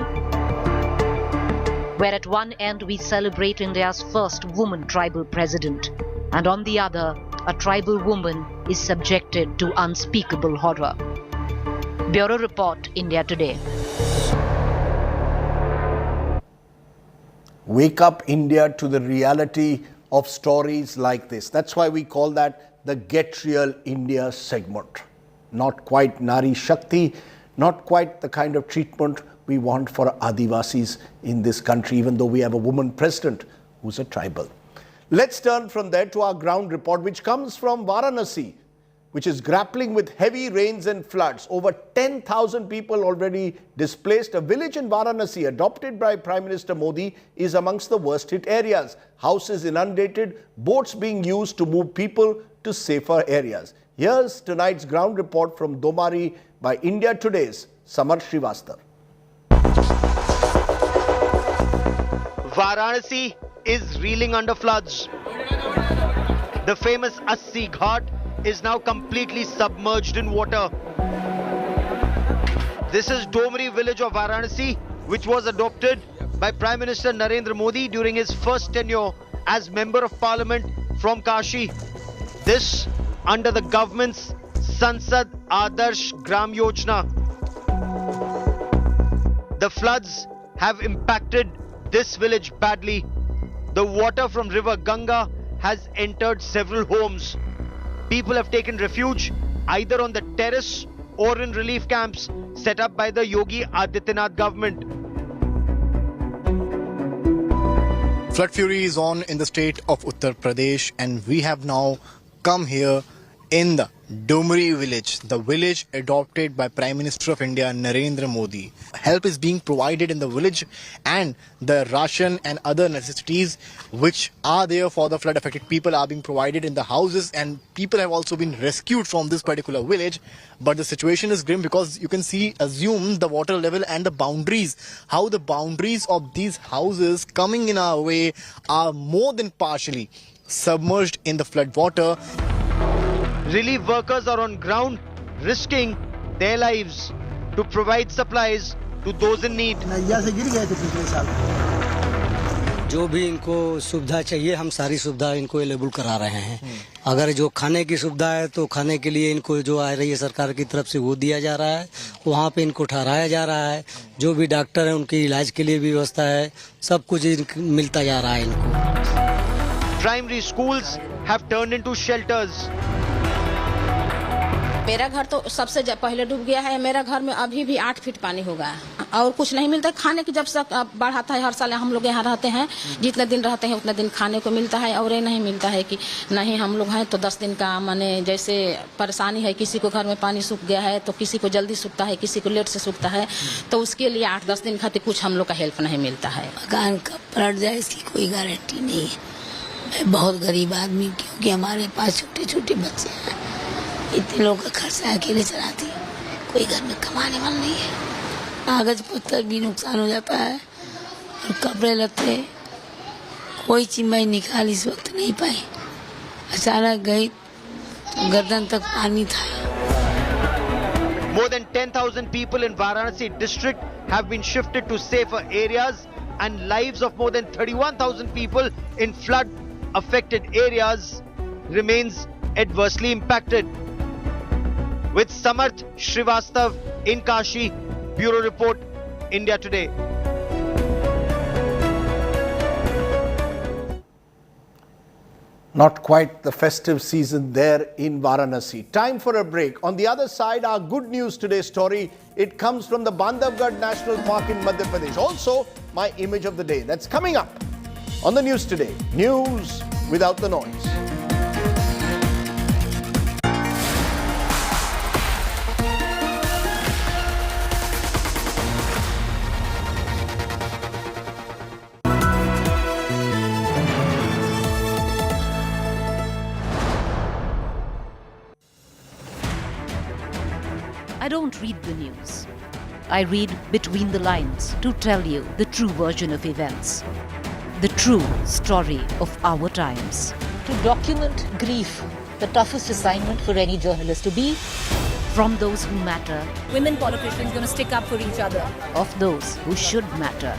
where at one end we celebrate India's first woman tribal president, and on the other, a tribal woman is subjected to unspeakable horror. Bureau Report, India Today. Wake up India to the reality of stories like this. That's why we call that the Get Real India segment. Not quite Nari Shakti, not quite the kind of treatment we want for Adivasis in this country, even though we have a woman president who's a tribal. Let's turn from there to our ground report, which comes from Varanasi, which is grappling with heavy rains and floods. Over 10,000 people already displaced. A village in Varanasi, adopted by Prime Minister Modi, is amongst the worst hit areas. Houses inundated, boats being used to move people to safer areas. Here's tonight's ground report from Domari by India Today's Samar Srivastav. Varanasi is reeling under floods. The famous Assi Ghat is now completely submerged in water. This is Domari village of Varanasi, which was adopted by Prime Minister Narendra Modi during his first tenure as Member of Parliament from Kashi. This under the government's Sansad Adarsh Gram Yojana. The floods have impacted this village badly. The water from river Ganga has entered several homes. People have taken refuge either on the terrace or in relief camps set up by the Yogi Adityanath government. Flood fury is on in the state of Uttar Pradesh, and we have now come here in the Domari village, the village adopted by Prime Minister of India Narendra Modi. Help is being provided in the village, and the ration and other necessities which are there for the flood affected people are being provided in the houses, and people have also been rescued from this particular village. But the situation is grim because you can assume the water level and the boundaries, how the boundaries of these houses coming in our way are more than partially submerged in the flood water. Relief workers are on ground risking their lives to provide supplies to those in need. जो भी इनको सुविधा चाहिए हम सारी सुविधा इनको available करा रहे हैं। अगर जो खाने की सुविधा है तो खाने के लिए इनको जो आ रही है सरकार की तरफ से वो दिया जा रहा है, वहाँ पे इनको ठहराया जा रहा है। जो भी डॉक्टर है उनके इलाज के लिए भी व्यवस्था है, सब कुछ मिलता जा रहा है इनको। Primary schools have turned into shelters. मेरा घर तो सबसे पहले डूब गया है। मेरा घर में अभी भी 8 फीट पानी होगा और कुछ नहीं मिलता खाने की। जब से बाढ़ आता है हर साल हम लोग यहाँ रहते हैं, जितने दिन रहते हैं उतने दिन खाने को मिलता है। और ये नहीं मिलता है कि नहीं हम लोग हैं तो 10 दिन का माने जैसे परेशानी है। किसी को घर में पानी सूख गया है तो किसी को जल्दी सूखता है, किसी को लेट से सूखता है, तो उसके लिए 8-10 दिन खातिर कुछ हम लोग का हेल्प नहीं मिलता है। मकान कब पलट जाए इसकी कोई गारंटी नहीं है। मैं बहुत गरीब आदमी क्योंकि हमारे पास छोटे छोटे बच्चे हैं, इतने लोगों का खर्चा अकेले चलाती, कोई घर में कमाने वाला नहीं है। कागज पत्तर भी नुकसान हो जाता है और कपड़े लत्ते कोई चीज मैं निकाल इस वक्त नहीं पाई। अचानक गई तो गर्दन तक पानी था। More than 10,000 people in Varanasi district have been shifted to safer areas, and lives of more than 31,000 people in flood affected areas remains adversely impacted. With Samarth Srivastav in Kashi, Bureau Report, India Today. Not quite the festive season there in Varanasi. Time for a break. On the other side, our good news today story. It comes from the Bandhavgarh National Park in Madhya Pradesh. Also, my image of the day. That's coming up on the news today. News without the noise. I don't read the news. I read between the lines to tell you the true version of events. The true story of our times. To document grief, the toughest assignment for any journalist to be. From those who matter. Women politicians going to stick up for each other. Of those who should matter.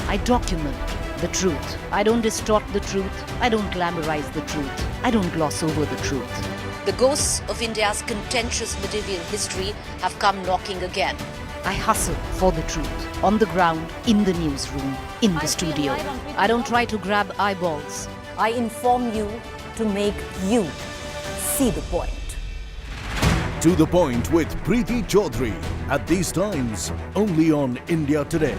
I document the truth. I don't distort the truth. I don't glamorize the truth. I don't gloss over the truth. The ghosts of India's contentious medieval history have come knocking again. I hustle for the truth. On the ground, in the newsroom, in the studio. I don't try to grab eyeballs. I inform you to make you see the point. To the Point with Preeti Chaudhary. At these times, only on India Today.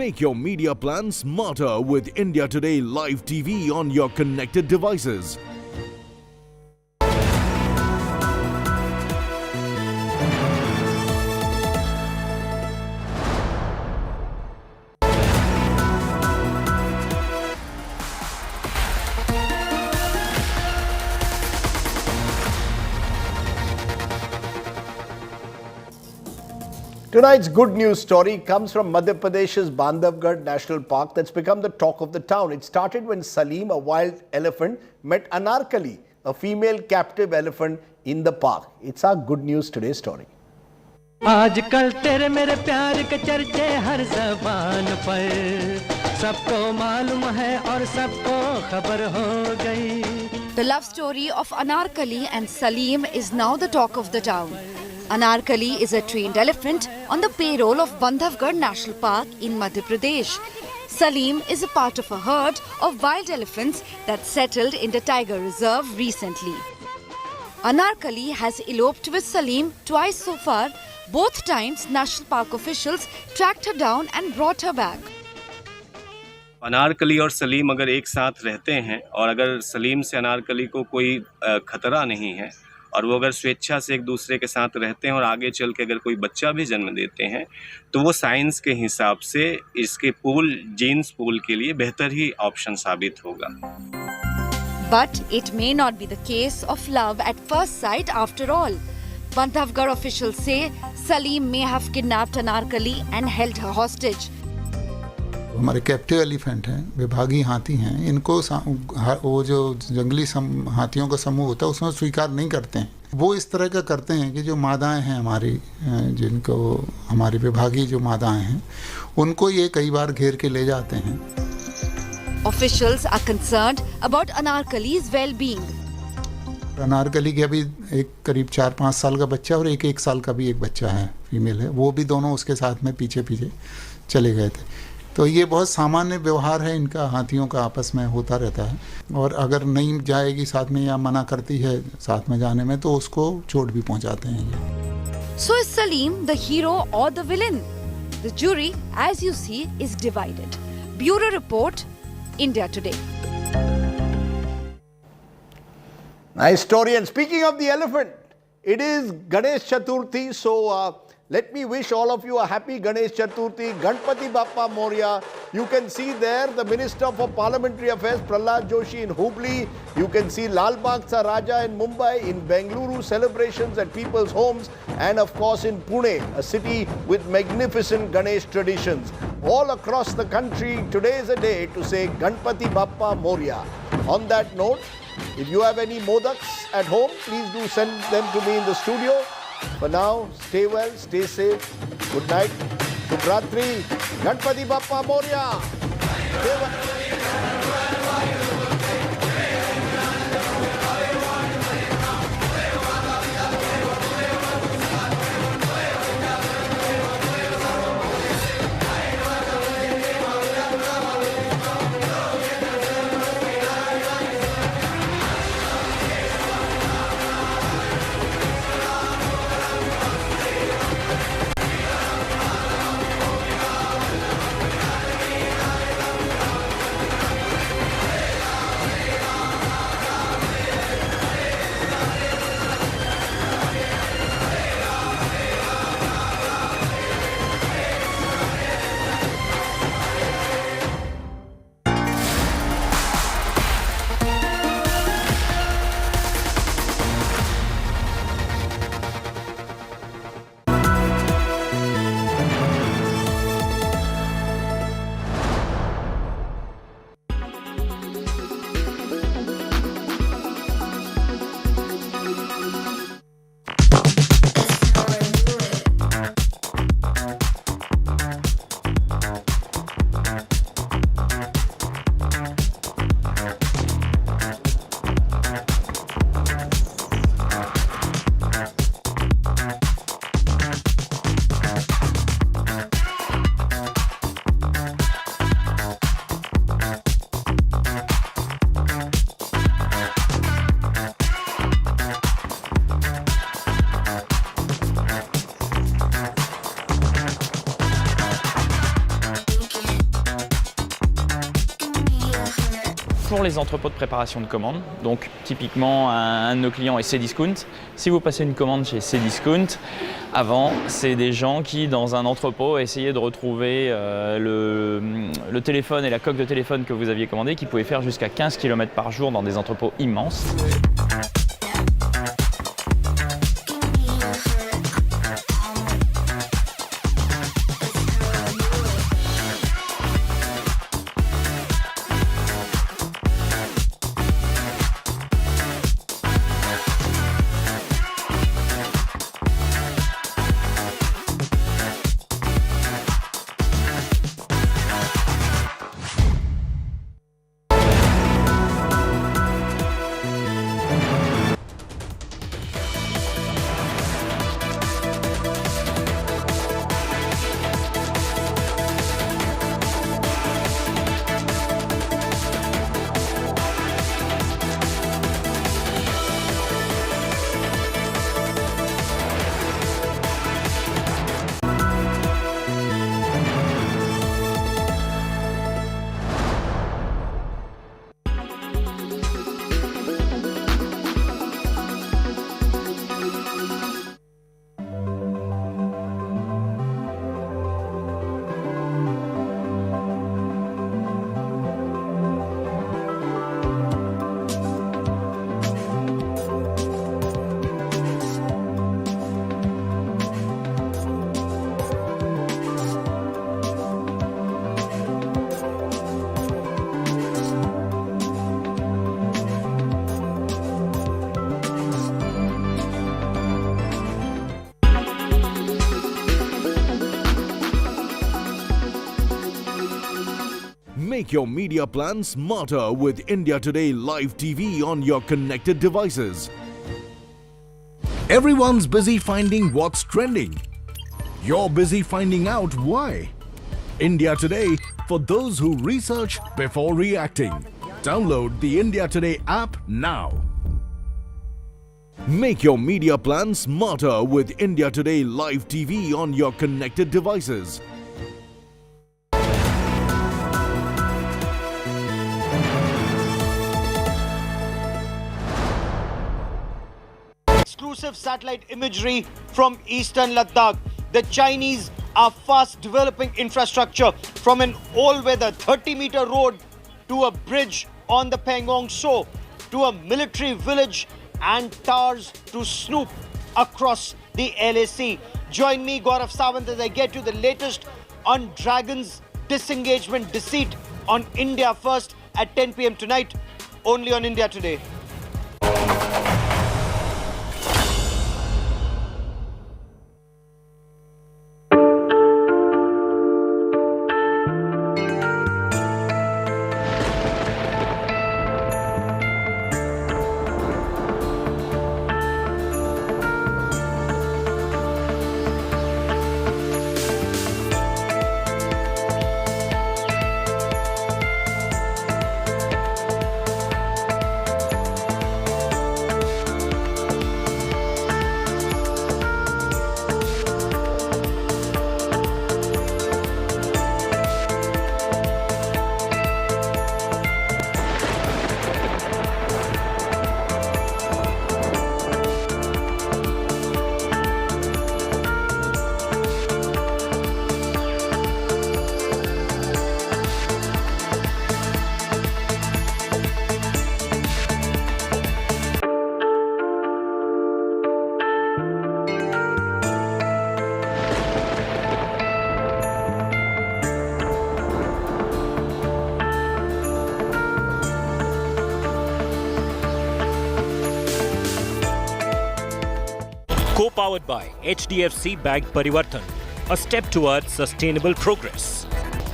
Make your media plan smarter with India Today Live TV on your connected devices. Tonight's good news story comes from Madhya Pradesh's Bandhavgarh National Park that's become the talk of the town. It started when Salim, a wild elephant, met Anarkali, a female captive elephant, in the park. It's our good news today story. आजकल तेरे मेरे प्यार के चर्चे हर ज़बान पर सबको मालूम है और सबको खबर हो गई. The love story of Anarkali and Salim is now the talk of the town. Anarkali is a trained elephant on the payroll of Bandhavgarh National Park in Madhya Pradesh. Salim is a part of a herd of wild elephants that settled in the tiger reserve recently. Anarkali has eloped with Salim twice so far. Both times, National Park officials tracked her down and brought her back. Anarkali और सलीम अगर एक साथ रहते हैं और अगर सलीम से अनारकली को कोई खतरा नहीं है और वो अगर स्वेच्छा से एक दूसरे के साथ रहते हैं और आगे चल के अगर कोई बच्चा भी जन्म देते हैं तो वो साइंस के हिसाब से इसके जीन्स पूल के लिए बेहतर ही ऑप्शन साबित होगा. But it may not be the case of love at first sight after all. Bandhavgarh officials say Salim may have kidnapped Anarkali and held her hostage. हमारे कैप्टिव एलिफेंट हैं, विभागी हाथी हैं, इनको वो जो जंगली हाथियों का समूह होता है उसमें स्वीकार नहीं करते हैं. वो इस तरह का करते हैं कि जो मादाएं हैं हमारी, जिनको हमारी विभागी जो मादाएं हैं, उनको ये कई बार घेर के ले जाते हैं. Officials are concerned about Anarkali's well-being. Anarkali के अभी एक करीब 4-5 साल का बच्चा और 1 साल का भी एक बच्चा है, फीमेल है, वो भी दोनों उसके साथ में पीछे पीछे चले गए थे. तो ये बहुत सामान्य व्यवहार है इनका, हाथियों का आपस में होता रहता है. और अगर नहीं जाएगी साथ में या मना करती है साथ में जाने में तो उसको चोट भी पहुंचाते हैं. So is Salim the hero or the villain? The jury, as you see, is divided. Bureau Report, India Today. Nice story. And speaking of the elephant, it is Ganesh Chaturthi. So let me wish all of you a happy Ganesh Chaturthi. Ganpati Bappa Moria. You can see there the Minister for Parliamentary Affairs, Prahlad Joshi in Hubli. You can see Lal Bagh Sa Raja in Mumbai, in Bengaluru, celebrations at people's homes, and of course in Pune, a city with magnificent Ganesh traditions. All across the country, today is a day to say Ganpati Bappa Moria. On that note, if you have any modaks at home, please do send them to me in the studio. For now, stay well, stay safe. Good night. Shubhratri. Ganpati Bappa Moria. Stay well. pour les entrepôts de préparation de commandes. Donc typiquement un de nos clients est Cdiscount. Si vous passez une commande chez Cdiscount, avant c'est des gens qui dans un entrepôt essayaient de retrouver le téléphone et la coque de téléphone que vous aviez commandé, qui pouvaient faire jusqu'à 15 km par jour dans des entrepôts immenses. Make your media plan smarter with India Today Live TV on your connected devices. Everyone's busy finding what's trending. You're busy finding out why. India Today, for those who research before reacting. Download the India Today app now. Make your media plan smarter with India Today Live TV on your connected devices. Exclusive satellite imagery from eastern Ladakh. The Chinese are fast developing infrastructure from an all-weather 30-meter road to a bridge on the Pangong Tso to a military village and towers to snoop across the LAC. Join me, Gaurav Sawant, as I get you the latest on Dragon's disengagement deceit on India First at 10 p.m. tonight, only on India Today. Co-powered by HDFC Bank Parivartan, a step towards sustainable progress.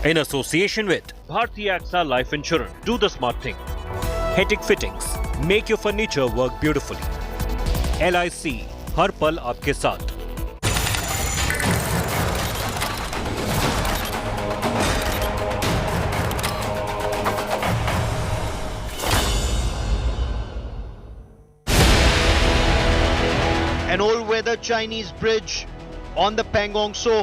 In association with Bharti AXA Life Insurance. Do the smart thing. Hetic Fittings, make your furniture work beautifully. LIC, हर पल आपके साथ. An all-weather Chinese bridge on the Pangong Tso.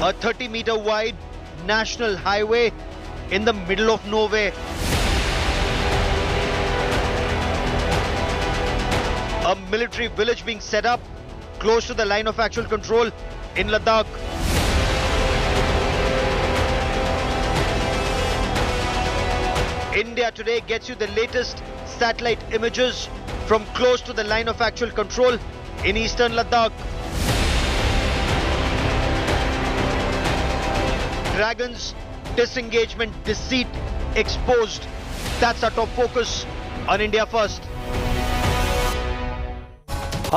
A 30-meter wide national highway in the middle of nowhere. A military village being set up close to the line of actual control in Ladakh. India Today gets you the latest satellite images from close to the line of actual control in eastern Ladakh. Dragons, disengagement, deceit exposed. That's our top focus on India First.